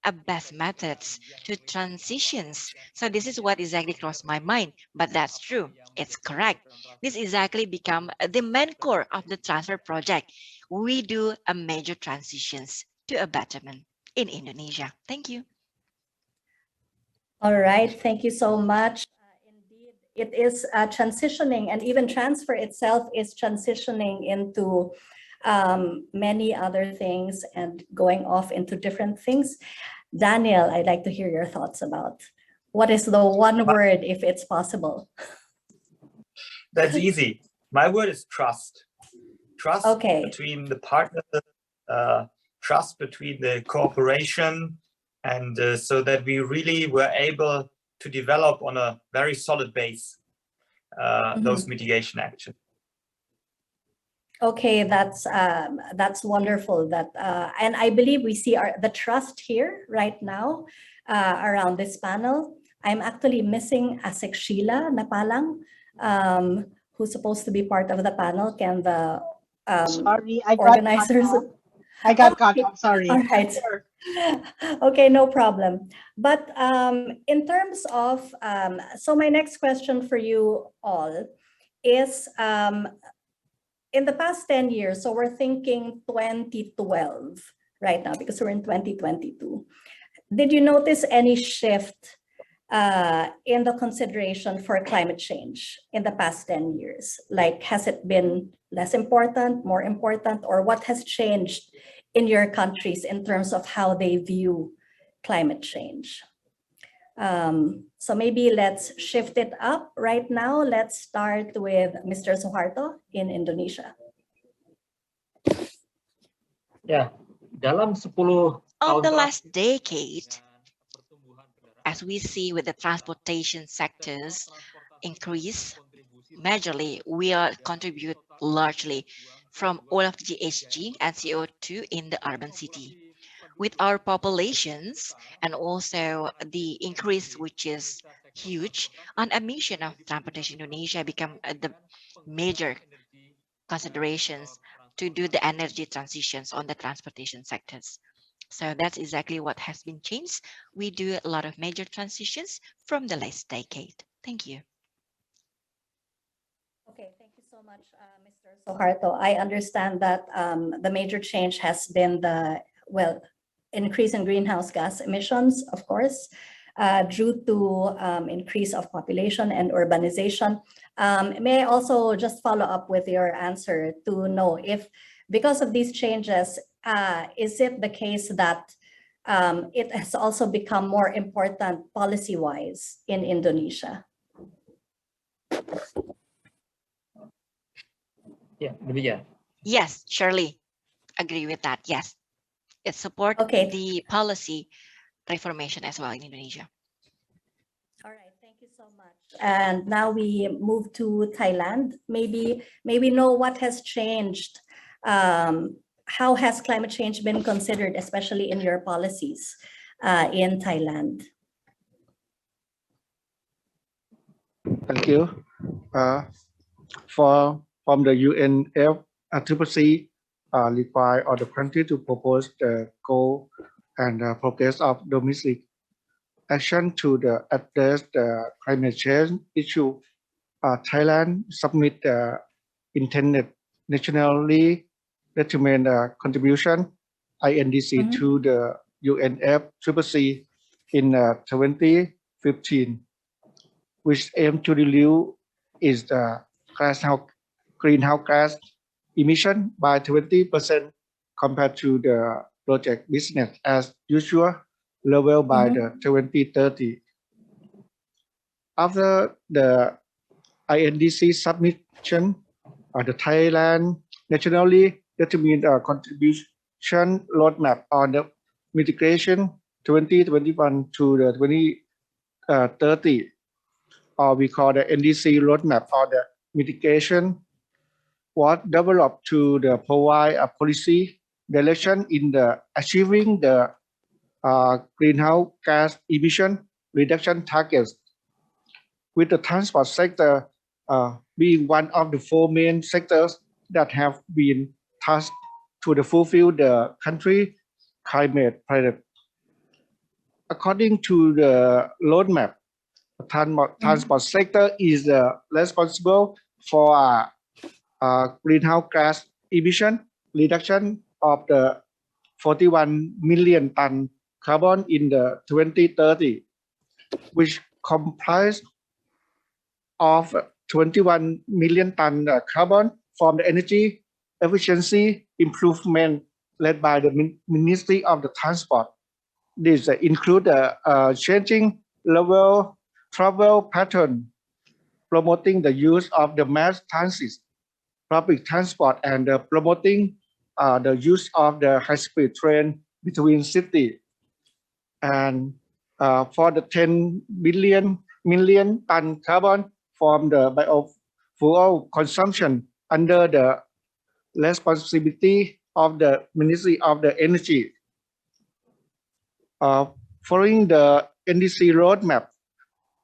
a best methods to transitions. So this is what exactly crossed my mind, but that's true. It's correct. This exactly become the main core of the transfer project. We do a major transitions to a betterment in Indonesia. Thank you. All right, thank you so much. Indeed, it is transitioning, and even transfer itself is transitioning into many other things and going off into different things. Daniel, I'd like to hear your thoughts about what is the one word, if it's possible. That's easy. My word is trust. Trust between the partners, trust between the cooperation, and so that we really were able to develop on a very solid base those mitigation actions. Okay, that's wonderful. And I believe we see the trust here right now around this panel. I'm actually missing Sheilah, who's supposed to be part of the panel. Can the sorry, I organizers? I got caught up. Sorry. All right. Okay, no problem. But in terms of, so my next question for you all is, in the past 10 years, so we're thinking 2012 right now because we're in 2022. Did you notice any shift in the consideration for climate change in the past 10 years? Like, has it been less important, more important, or what has changed in your countries in terms of how they view climate change? So maybe let's shift it up right now. Let's start with Mr. Suharto in Indonesia. Ya, dalam 10 On the last decade, as we see with the transportation sectors increase, majorly we are contribute largely from all of the GHG and CO2 in the urban city. With our populations and also the increase, which is huge, on emission of transportation, Indonesia become the major considerations to do the energy transitions on the transportation sectors. So that's exactly what has been changed. We do a lot of major transitions from the last decade. Thank you. Okay, thank you so much, Mr. Suharto. I understand that the major change has been the, increase in greenhouse gas emissions, of course, due to increase of population and urbanization. May I also just follow up with your answer to know if, because of these changes, is it the case that it has also become more important policy-wise in Indonesia? Ya, demikian. Yes, surely agree with that. Yes, it supports the policy reformation as well in Indonesia. All right, thank you so much. And now we move to Thailand. Maybe know what has changed. How has climate change been considered, especially in your policies in Thailand? Thank you. From the UNFCCC require all the country to propose the goal and progress of domestic action to address the climate change issue. Thailand submit the intended nationally determined contribution INDC to the UNFCCC in 2015, which aim to reduce its greenhouse gas emission by 20% compared to the project business as usual level by the 2030. After the INDC submission, the Thailand nationally determined a contribution roadmap on the mitigation 2021 to the 2030, or we call the NDC roadmap or the mitigation, was developed to provide a policy direction in the achieving the greenhouse gas emission reduction targets, with the transport sector being one of the four main sectors that have been tasked to fulfill the country climate plan. According to the roadmap, the transport sector is responsible for greenhouse gas emission reduction of the 41 million ton carbon in the 2030, which comprise of 21 million ton carbon from the energy efficiency improvement led by the Ministry of the Transport. This include changing level travel pattern, promoting the use of the mass transit, public transport, and promoting the use of the high-speed train between cities. And for the 10 million ton carbon from the biofuel consumption under the responsibility of the Ministry of the Energy. Following the NDC roadmap,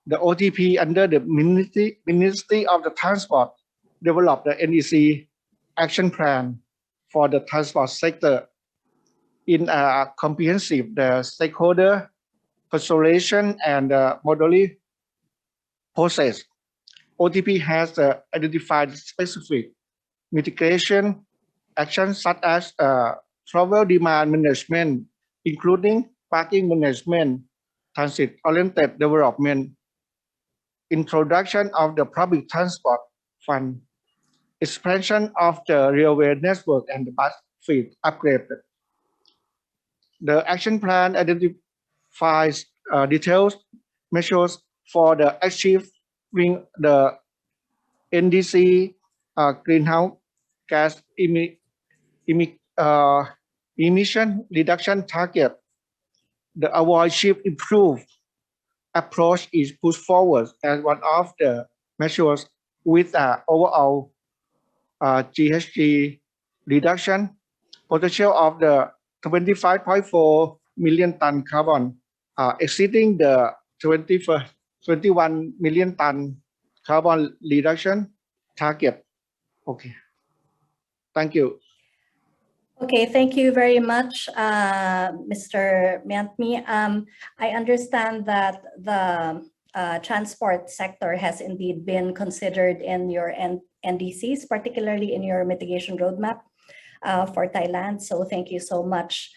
the OTP under the Ministry of the Transport developed the NDC action plan for the transport sector in a comprehensive stakeholder consultation and modeling process. OTP has identified specific mitigation actions such as travel demand management, including parking management, transit-oriented development, introduction of the public transport fund, expansion of the railway network, and the bus fleet upgrade. The action plan identifies detailed measures for the achieving the NDC greenhouse gas emission reduction target. The avoid shift improve approach is pushed forward as one of the measures with overall GHG reduction potential of the 25.4 million ton carbon, exceeding the 21 million ton carbon reduction target. Okay. Thank you. Okay, thank you very much, Mr. Meantmitr. I understand that the transport sector has indeed been considered in your NDCs, particularly in your mitigation roadmap for Thailand. So thank you so much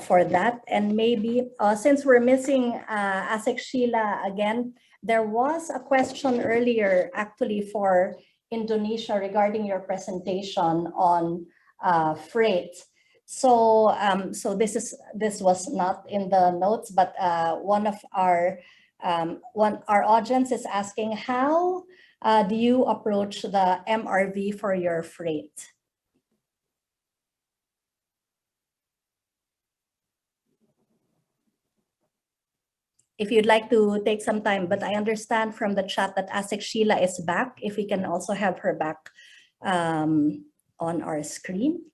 for that. And maybe since we're missing ASEC Sheilah again, there was a question earlier actually for Indonesia regarding your presentation on freight. So this was not in the notes, but one of our audience is asking, how do you approach the MRV for your freight? If you'd like to take some time, but I understand from the chat that ASEC Sheilah is back. If we can also have her back on our screen.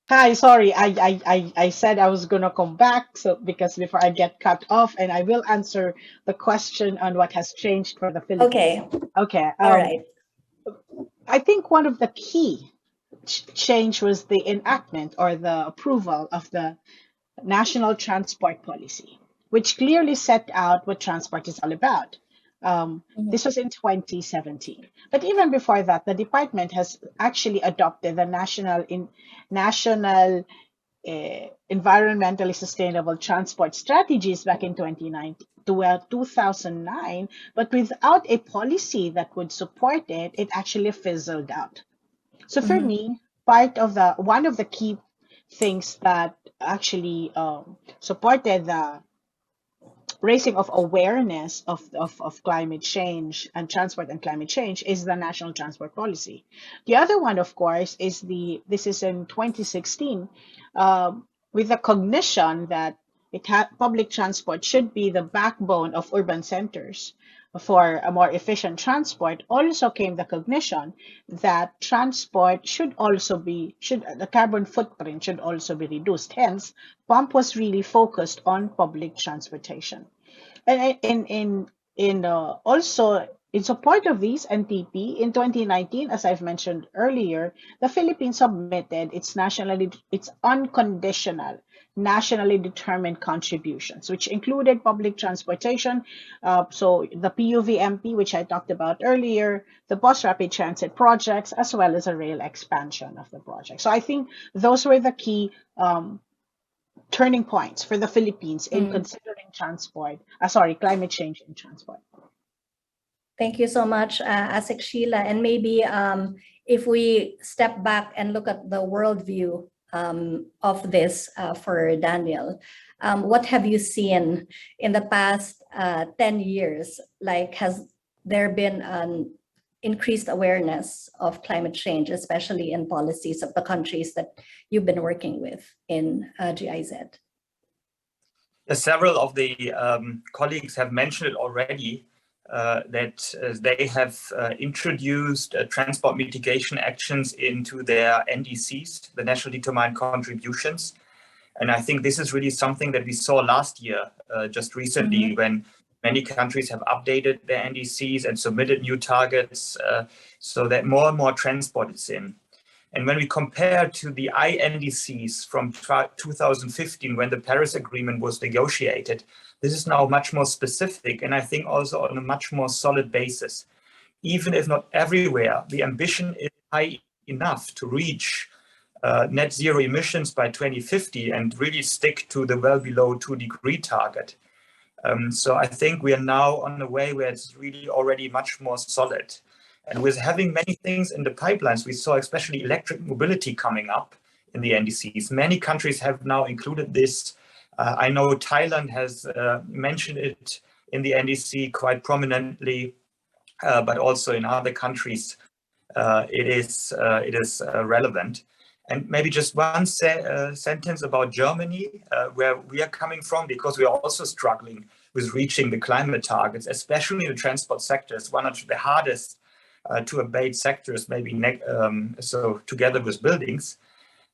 Hi, sorry, I said I was gonna come back, so because before I get cut off, and I will answer the question on what has changed for the Philippines. Okay. All right. I think one of the key change was the enactment or the approval of the National Transport Policy, which clearly set out what transport is all about. This was in 2017. But even before that, the department has actually adopted the national environmentally sustainable transport strategies back in 2009, but without a policy that would support it, it actually fizzled out. So for me, one of the key things that actually supported the raising of awareness of climate change and transport and climate change is the National Transport Policy. The other one, of course, is this is in 2016, with the cognition that public transport should be the backbone of urban centers for a more efficient transport. Also came the cognition that transport the carbon footprint should also be reduced. Hence, PUMP was really focused on public transportation. And also In support of these NTP, in 2019, as I've mentioned earlier, the Philippines submitted its unconditional, nationally determined contributions, which included public transportation, so the PUVMP, which I talked about earlier, the bus rapid transit projects, as well as a rail expansion of the project. So I think those were the key turning points for the Philippines in considering climate change in transport. Thank you so much, Asik Sheilah. And maybe if we step back and look at the worldview of this for Daniel, what have you seen in the past 10 years? Like, has there been an increased awareness of climate change, especially in policies of the countries that you've been working with in GIZ? Several of the colleagues have mentioned it already, that they have introduced transport mitigation actions into their NDCs, the National Determined Contributions. And I think this is really something that we saw last year, just recently, when many countries have updated their NDCs and submitted new targets, so that more and more transport is in. And when we compare to the INDCs from 2015, when the Paris Agreement was negotiated, this is now much more specific, and I think also on a much more solid basis. Even if not everywhere, the ambition is high enough to reach net zero emissions by 2050 and really stick to the well below 2-degree target. So I think we are now on a way where it's really already much more solid. And with having many things in the pipelines, we saw especially electric mobility coming up in the NDCs. Many countries have now included this. I know Thailand has mentioned it in the NDC quite prominently, but also in other countries it is relevant. And maybe just one sentence about Germany, where we are coming from, because we are also struggling with reaching the climate targets, especially in the transport sector. It's one of the hardest to abate sectors, maybe so together with buildings.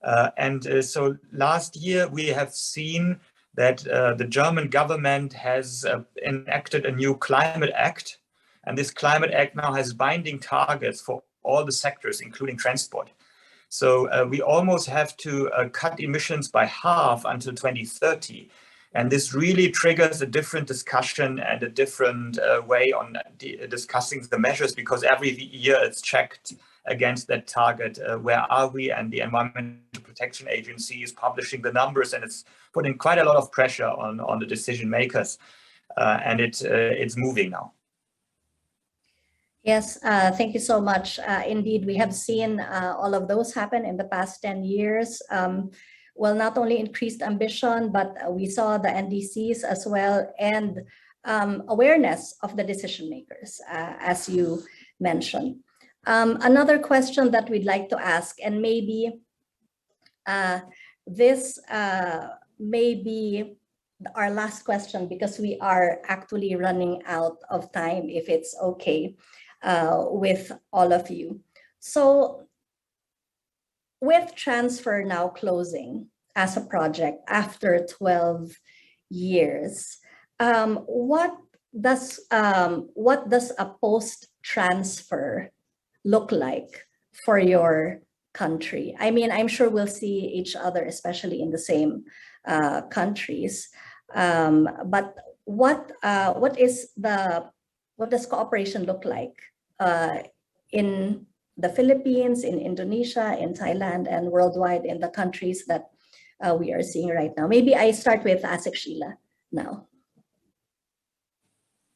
So last year we have seen that the German government has enacted a new climate act, and this climate act now has binding targets for all the sectors, including transport. So we almost have to cut emissions by half until 2030. And this really triggers a different discussion and a different way on discussing the measures, because every year it's checked against that target. Where are we? And the Environmental Protection Agency is publishing the numbers, and it's putting quite a lot of pressure on the decision makers. And it's moving now. Yes, thank you so much. Indeed, we have seen all of those happen in the past 10 years. Well, not only increased ambition, but we saw the NDCs as well, and awareness of the decision makers, as you mentioned. Another question that we'd like to ask, and maybe this may be our last question, because we are actually running out of time, if it's okay with all of you. So with transfer now closing as a project after 12 years, what does a post-transfer look like for your country? I mean, I'm sure we'll see each other, especially in the same countries. But what does cooperation look like in the Philippines, in Indonesia, in Thailand, and worldwide in the countries that we are seeing right now? Maybe I start with Asik Sheilah now.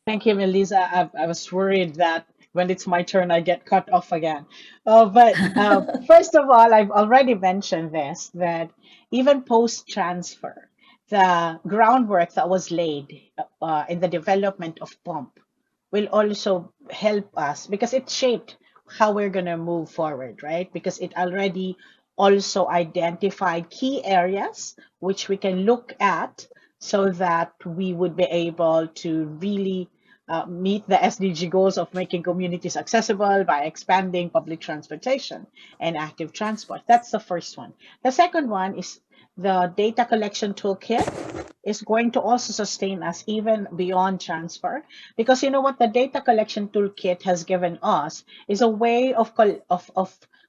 Thank you, Melissa. I was worried that when it's my turn, I get cut off again. But first of all, I've already mentioned this, that even post-transfer, the groundwork that was laid in the development of PUMP will also help us, because it shaped how we're going to move forward, right? Because it already also identified key areas which we can look at, so that we would be able to really meet the SDG goals of making communities accessible by expanding public transportation and active transport. That's the first one. The second one is the data collection toolkit is going to also sustain us even beyond transfer, because you know what the data collection toolkit has given us is a way of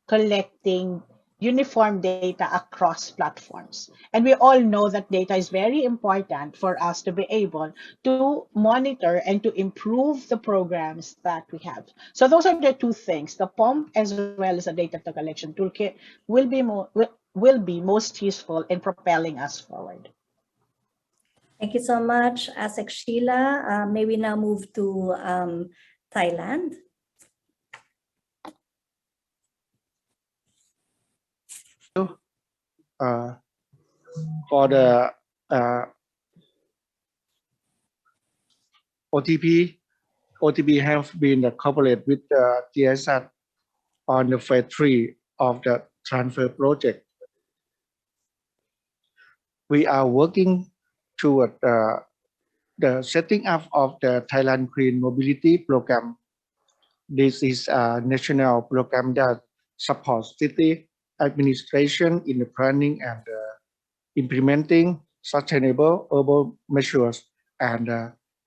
collecting uniform data across platforms. And we all know that data is very important for us to be able to monitor and to improve the programs that we have. So those are the two things, the POM as well as the data collection toolkit will be most useful in propelling us forward. Thank you so much, ASEC Sheilah. May we now move to Thailand. For the OTP have been cooperated with the GIZ on the phase 3 of the transfer project. We are working toward the setting up of the Thailand Green Mobility Program. This is a national program that supports city administration in the planning and implementing sustainable urban measures and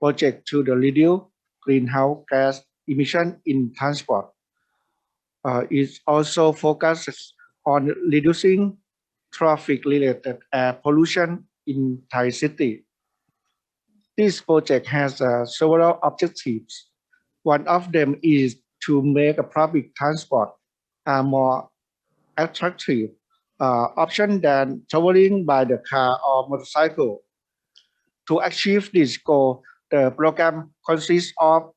project to reduce greenhouse gas emission in transport. It also focuses on reducing traffic-related air pollution in Thai city. This project has several objectives. One of them is to make a public transport a more attractive option than traveling by the car or motorcycle. To achieve this goal, the program consists of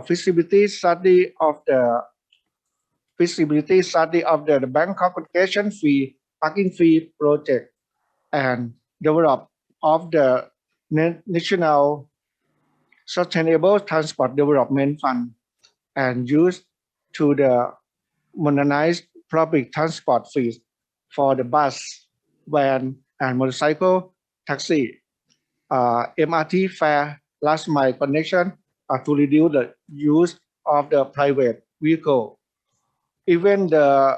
feasibility study of the Bangkok congestion fee parking fee project and develop of the National Sustainable Transport Development Fund and used to the modernized public transport fees for the bus, van, and motorcycle taxi, MRT fare, last mile connection to reduce the use of the private vehicle. Even the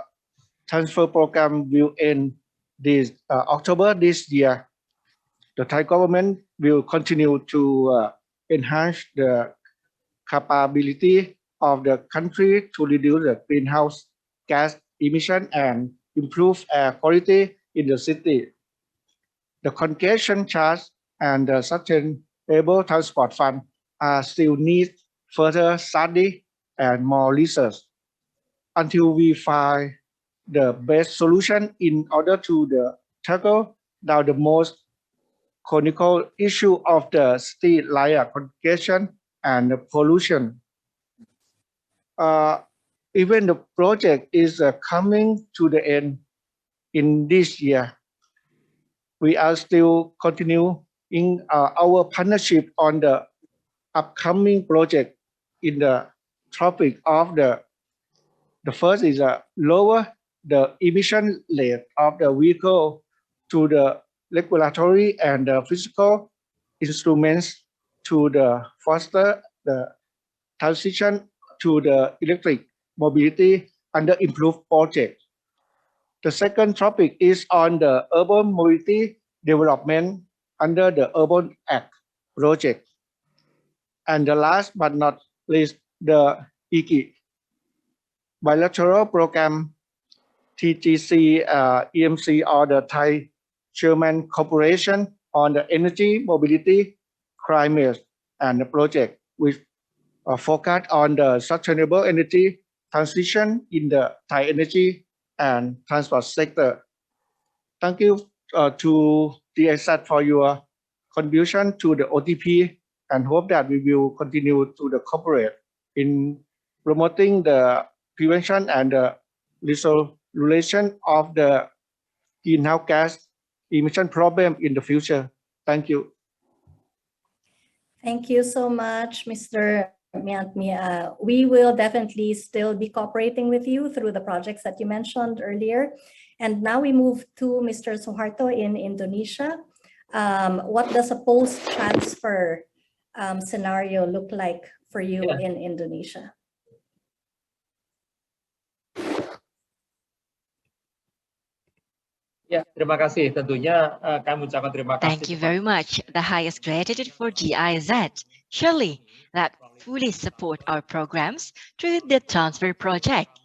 transfer program will end this October this year. The Thai government will continue to enhance the capability of the country to reduce the greenhouse gas emission and improve air quality in the city. The congestion charge and the sustainable transport fund still need further study and more research until we find the best solution in order to tackle down the most chronicle issue of the city like congestion and pollution. Even the project is coming to the end in this year. We are still continuing our partnership on the upcoming project in the topic of the first is lower the emission rate of the vehicle to the regulatory and physical instruments to the foster the transition to the electric mobility under improved project. The second topic is on the urban mobility development under the Urban Act project. And the last but not least, the IKI bilateral program TGC EMC or the Thai German Cooperation on the Energy Mobility Climate and the project which focus on the sustainable energy transition in the Thai energy and transport sector. Thank you to DISAT for your contribution to the OTP and hope that we will continue to cooperate in promoting the prevention and the resolution of the greenhouse gas emission problem in the future. Thank you. Thank you so much, Mr. Meantmitr. We will definitely still be cooperating with you through the projects that you mentioned earlier. And now we move to Mr. Suharto in Indonesia. What does a post-transfer scenario look like for you in Indonesia? Ya, terima kasih. Tentunya kami ucapkan terima kasih. Thank you very much. The highest gratitude for GIZ, surely, that fully support our programs through the transfer project.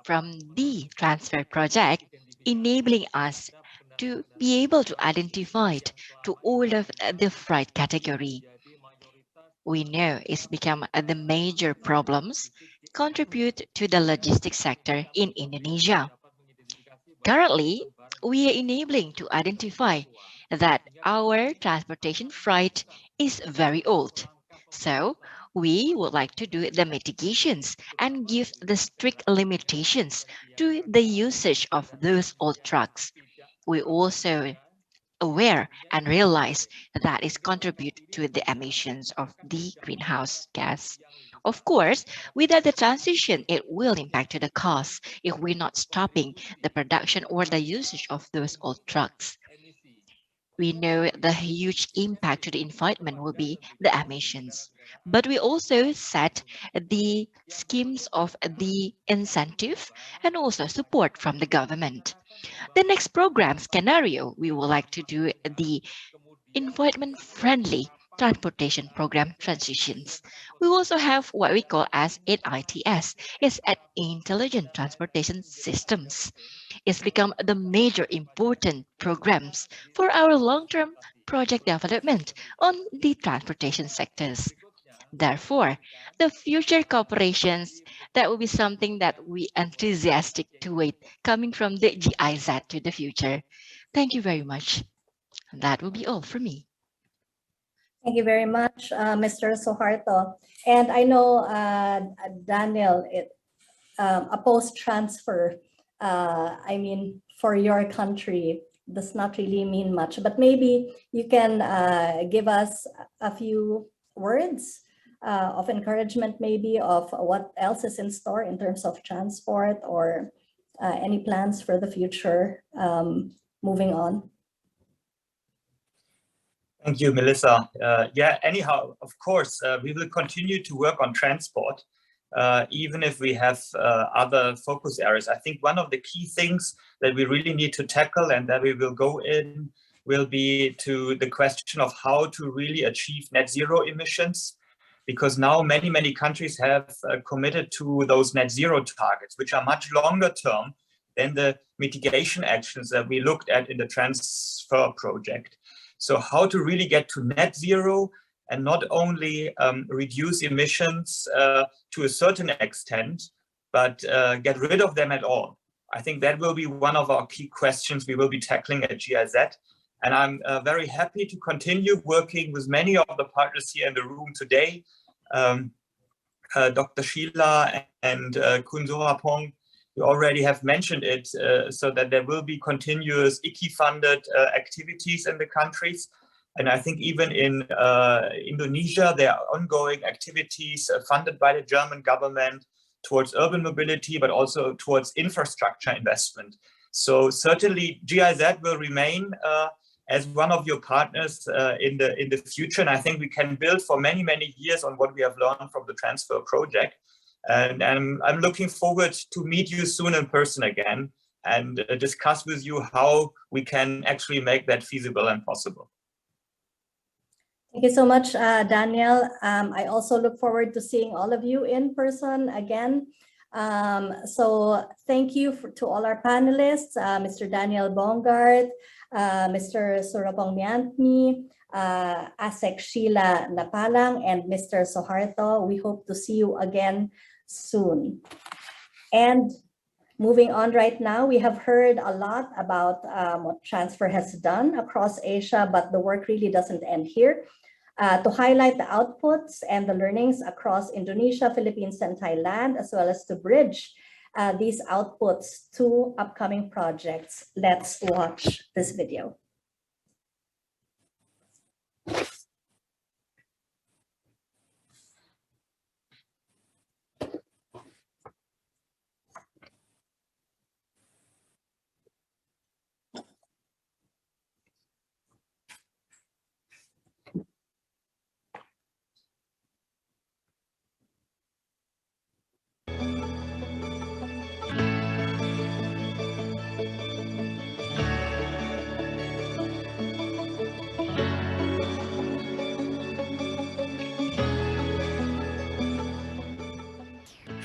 From the transfer project, enabling us to be able to identify to all of the fright category. We know it's become the major problems contribute to the logistics sector in Indonesia. Currently, we are enabling to identify that our transportation freight is very old. So we would like to do the mitigations and give the strict limitations to the usage of those old trucks. We also aware and realize that is contribute to the emissions of the greenhouse gas. Of course, without the transition, it will impact to the cost if we're not stopping the production or the usage of those old trucks. We know the huge impact to the environment will be the emissions. But we also set the schemes of the incentive and also support from the government. The next program scenario, we would like to do the environment-friendly transportation program transitions. We also have what we call as ITS, it's at Intelligent Transportation Systems. It's become the major important programs for our long-term project development on the transportation sectors. Therefore, the future cooperations, that will be something that we enthusiastic to wait coming from the GIZ to the future. Thank you very much. That will be all for me. Thank you very much, Mr. Suharto. And I know, Daniel, a post-transfer, I mean, for your country does not really mean much, but maybe you can give us a few words of encouragement, maybe of what else is in store in terms of transport or any plans for the future moving on. Thank you, Melissa. Anyhow, of course, we will continue to work on transport, even if we have other focus areas. I think one of the key things that we really need to tackle and that we will go in will be to the question of how to really achieve net zero emissions, because now many countries have committed to those net zero targets, which are much longer term than the mitigation actions that we looked at in the transfer project. So how to really get to net zero and not only reduce emissions to a certain extent, but get rid of them at all. I think that will be one of our key questions we will be tackling at GIZ. And I'm very happy to continue working with many of the partners here in the room today, Dr. Sheilah and Kun Surapong. You already have mentioned it, so that there will be continuous IKI-funded activities in the countries. And I think even in Indonesia, there are ongoing activities funded by the German government towards urban mobility, but also towards infrastructure investment. So certainly GIZ will remain as one of your partners in the future. And I think we can build for many years on what we have learned from the transfer project. And I'm looking forward to meet you soon in person again and discuss with you how we can actually make that feasible and possible. Thank you so much, Daniel. I also look forward to seeing all of you in person again. So thank you to all our panelists, Mr. Daniel Bongardt, Mr. Surapong ASEC Sheilah Napalang, and Mr. Suharto. We hope to see you again soon. And moving on right now, we have heard a lot about what transfer has done across Asia, but the work really doesn't end here. To highlight the outputs and the learnings across Indonesia, Philippines, and Thailand, as well as to bridge these outputs to upcoming projects, let's watch this video.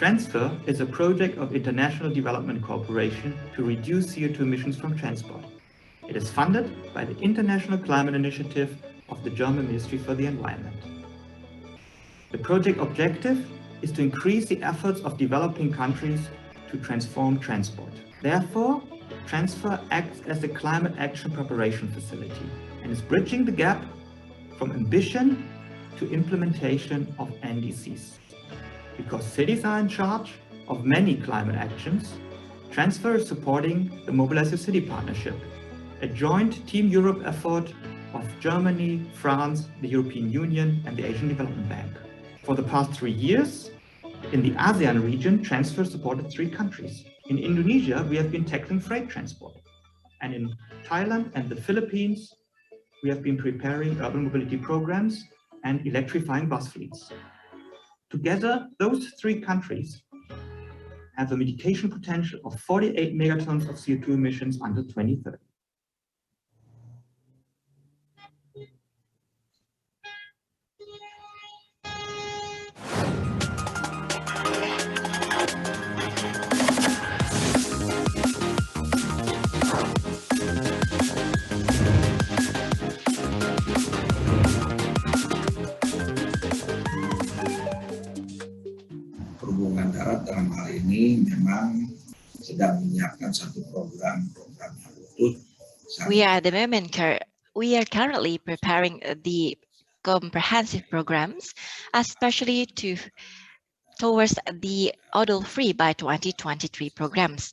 Transfer is a project of international development cooperation to reduce CO2 emissions from transport. It is funded by the International Climate Initiative of the German Ministry for the Environment. The project objective is to increase the efforts of developing countries to transform transport. Therefore, Transfer acts as a climate action preparation facility and is bridging the gap from ambition to implementation of NDCs. Because cities are in charge of many climate actions, Transfer is supporting the Mobilize Your City Partnership, a joint Team Europe effort of Germany, France, the European Union, and the Asian Development Bank. For the past 3 years, in the ASEAN region, Transfer supported 3 countries. In Indonesia, we have been tackling freight transport. And in Thailand and the Philippines, we have been preparing urban mobility programs and electrifying bus fleets. Together, those 3 countries have a mitigation potential of 48 megatons of CO2 emissions until 2030. Perhubungan darat dalam hal ini memang sedang menyiapkan satu program yang utuh. We are currently preparing the comprehensive programs, especially towards the oil-free by 2023 programs.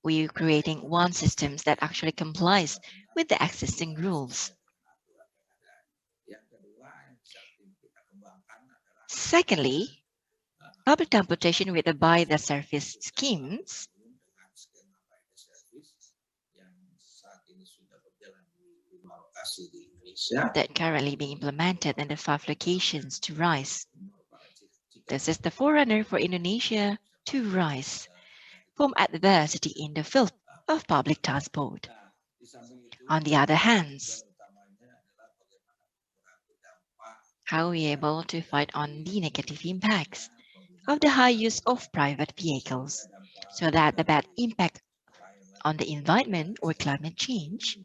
We are creating one system that actually complies with the existing rules. Secondly, public transportation with the buy the service schemes that currently being implemented in the 5 locations to rise. This is the forerunner for Indonesia to rise from adversity in the field of public transport. On the other hand, how are we able to fight on the negative impacts of the high use of private vehicles so that the bad impact on the environment or climate change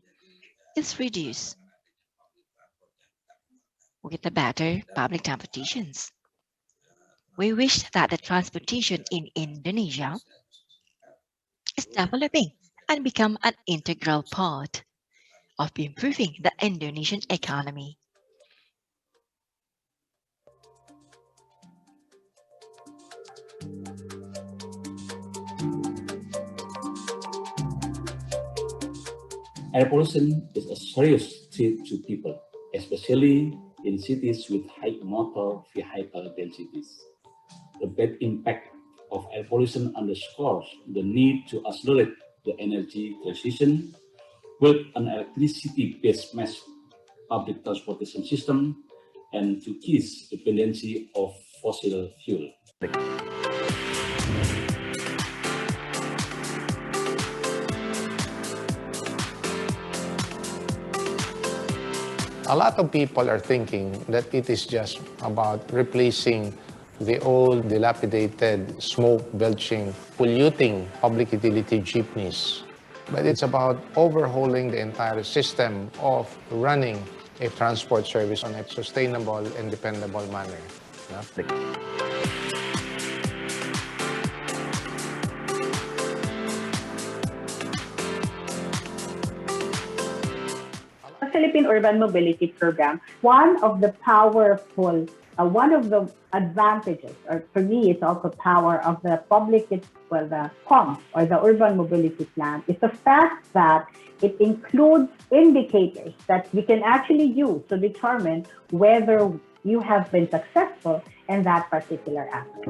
is reduced with the better public transportations? We wish that the transportation in Indonesia is developing and become an integral part of improving the Indonesian economy. Air pollution is a serious threat to people, especially in cities with high motor vehicle densities. The bad impact of air pollution underscores the need to accelerate the energy transition with an electricity-based mass public transportation system and to ease dependency of fossil fuel. A lot of people are thinking that it is just about replacing the old, dilapidated, smoke-belching, polluting public utility jeepneys. But it's about overhauling the entire system of running a transport service on a sustainable and dependable manner. Philippine Urban Mobility Program, one of the advantages, or for me, it's also power of the the POM, or the Urban Mobility Plan, is the fact that it includes indicators that we can actually use to determine whether you have been successful in that particular aspect.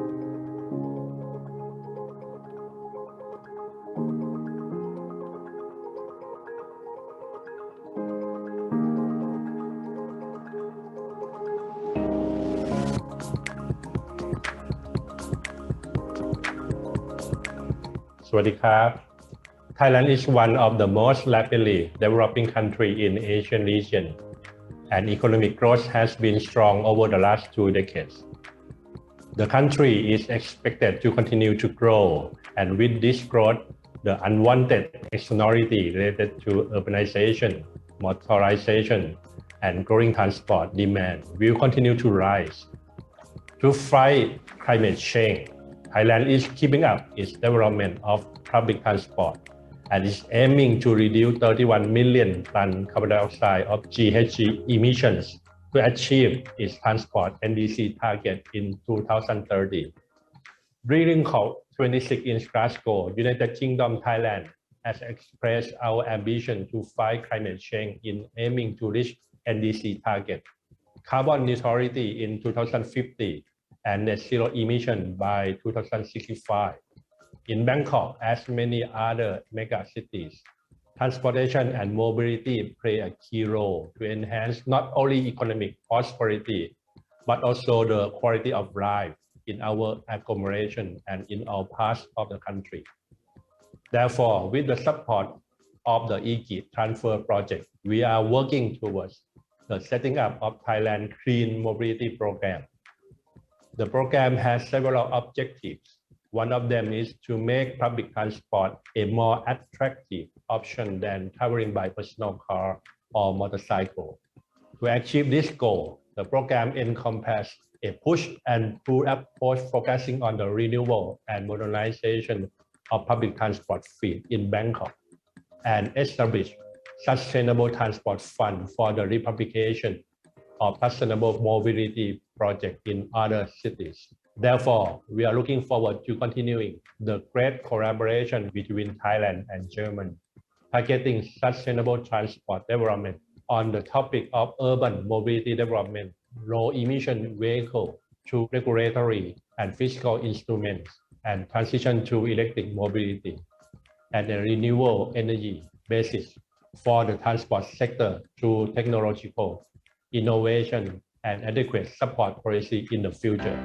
Thailand is one of the most rapidly developing countries in the Asian region, and economic growth has been strong over the last 2 decades. The country is expected to continue to grow, and with this growth, the unwanted externality related to urbanization, motorization, and growing transport demand will continue to rise. To fight climate change, Thailand is keeping up its development of public transport and is aiming to reduce 31 million ton carbon dioxide of GHG emissions to achieve its transport NDC target in 2030. During COP26 in Glasgow, United Kingdom, Thailand has expressed our ambition to fight climate change in aiming to reach NDC target, carbon neutrality in 2050, and net zero emission by 2065. In Bangkok, as many other mega cities, transportation and mobility play a key role to enhance not only economic prosperity, but also the quality of life in our agglomeration and in all parts of the country. Therefore, with the support of the EGIT transfer project, we are working towards the setting up of Thailand Clean Mobility Program. The program has several objectives. One of them is to make public transport a more attractive option than traveling by personal car or motorcycle. To achieve this goal, the program encompasses a push and pull approach focusing on the renewal and modernization of public transport fleet in Bangkok, and establish sustainable transport fund for the republication of sustainable mobility project in other cities. Therefore, we are looking forward to continuing the great collaboration between Thailand and Germany, targeting sustainable transport development on the topic of urban mobility development, low emission vehicle through regulatory and fiscal instruments, and transition to electric mobility, and a renewable energy basis for the transport sector through technological innovation and adequate support policy in the future.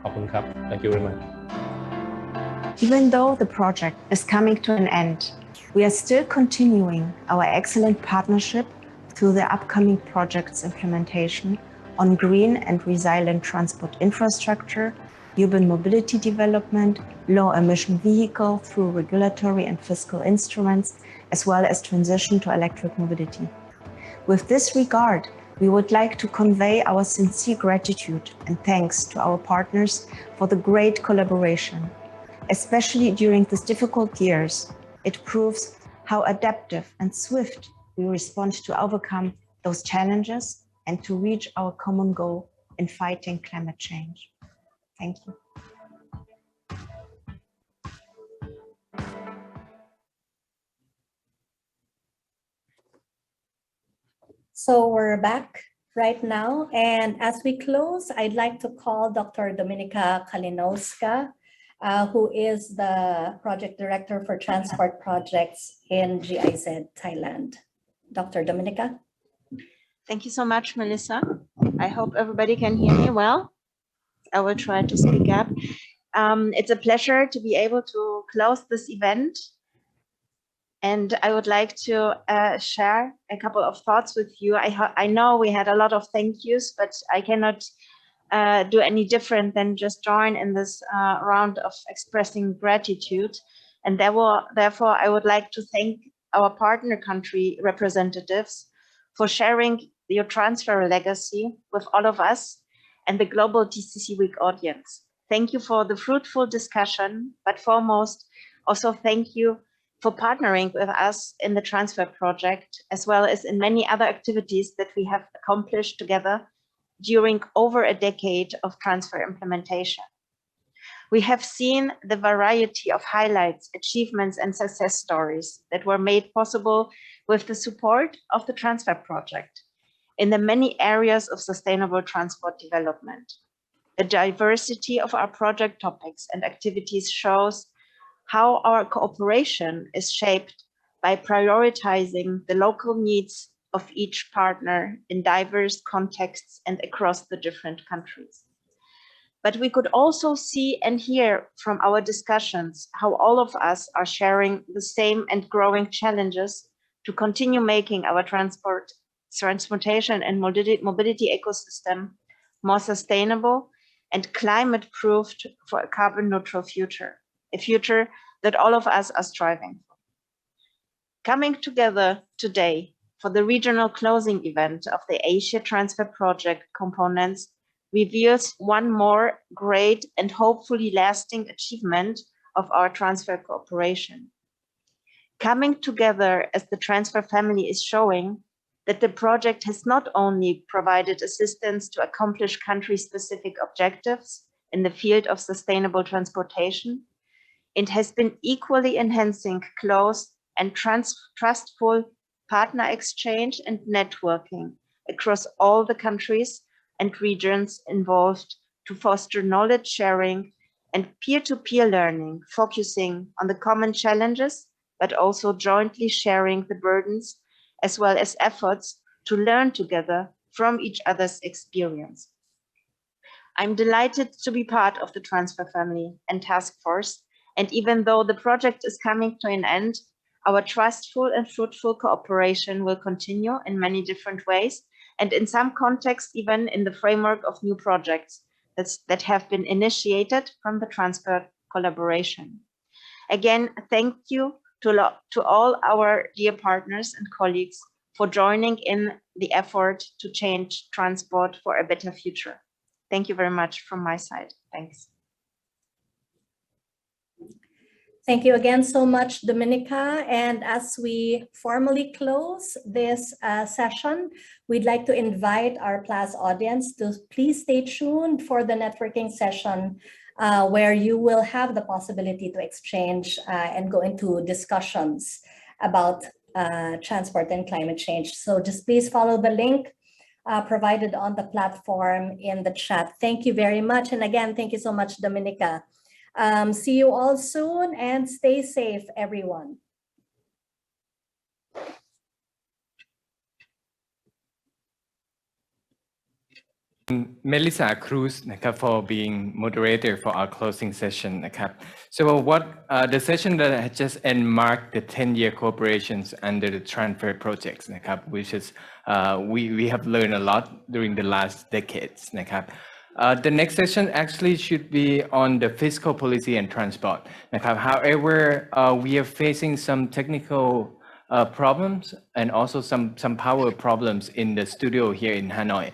Thank you very much. Even though the project is coming to an end, we are still continuing our excellent partnership through the upcoming project's implementation on green and resilient transport infrastructure, urban mobility development, low-emission vehicle through regulatory and fiscal instruments, as well as transition to electric mobility. With this regard, we would like to convey our sincere gratitude and thanks to our partners for the great collaboration. Especially during these difficult years, it proves how adaptive and swift we respond to overcome those challenges and to reach our common goal in fighting climate change. Thank you. So we're back right now. And as we close, I'd like to call Dr. Dominika Kalinowska, who is the Project Director for Transport Projects in GIZ, Thailand. Dr. Dominika. Thank you so much, Melissa. I hope everybody can hear me well. I will try to speak up. It's a pleasure to be able to close this event. And I would like to share a couple of thoughts with you. I know we had a lot of thank yous, but I cannot do any different than just join in this round of expressing gratitude. And therefore, I would like to thank our partner country representatives for sharing your transfer legacy with all of us and the Global TCC Week audience. Thank you for the fruitful discussion, but foremost, also thank you for partnering with us in the transfer project, as well as in many other activities that we have accomplished together during over a decade of transfer implementation. We have seen the variety of highlights, achievements, and success stories that were made possible with the support of the transfer project in the many areas of sustainable transport development. The diversity of our project topics and activities shows how our cooperation is shaped by prioritizing the local needs of each partner in diverse contexts and across the different countries. But we could also see and hear from our discussions how all of us are sharing the same and growing challenges to continue making our transportation and mobility ecosystem more sustainable and climate-proofed for a carbon-neutral future, a future that all of us are striving for. Coming together today for the regional closing event of the Asia Transfer Project components reveals one more great and hopefully lasting achievement of our transfer cooperation. Coming together as the transfer family is showing that the project has not only provided assistance to accomplish country-specific objectives in the field of sustainable transportation, it has been equally enhancing close and trustful partner exchange and networking across all the countries and regions involved to foster knowledge sharing and peer-to-peer learning, focusing on the common challenges, but also jointly sharing the burdens, as well as efforts to learn together from each other's experience. I'm delighted to be part of the transfer family and task force, and even though the project is coming to an end, our trustful and fruitful cooperation will continue in many different ways, and in some contexts, even in the framework of new projects that have been initiated from the transfer collaboration. Again, thank you to all our dear partners and colleagues for joining in the effort to change transport for a better future. Thank you very much from my side. Thanks. Thank you again so much, Dominica. And as we formally close this session, we'd like to invite our PLAS audience to please stay tuned for the networking session where you will have the possibility to exchange and go into discussions about transport and climate change. So just please follow the link provided on the platform in the chat. Thank you very much. And again, thank you so much, Dominica. See you all soon and stay safe, everyone. Melissa Cruz for being moderator for our closing session. So what the session that had just ended marked the 10-year cooperations under the transfer projects, which is we have learned a lot during the last decades. The next session actually should be on the fiscal policy and transport. However, we are facing some technical problems and also some power problems in the studio here in Hanoi.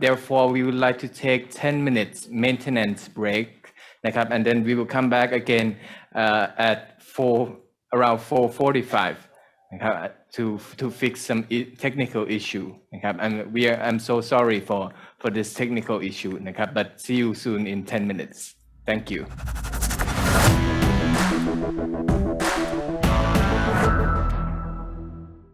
Therefore, we would like to take 10 minutes maintenance break, and then we will come back again at around 4:45 to fix some technical issue. And I'm so sorry for this technical issue, but see you soon in 10 minutes. Thank you.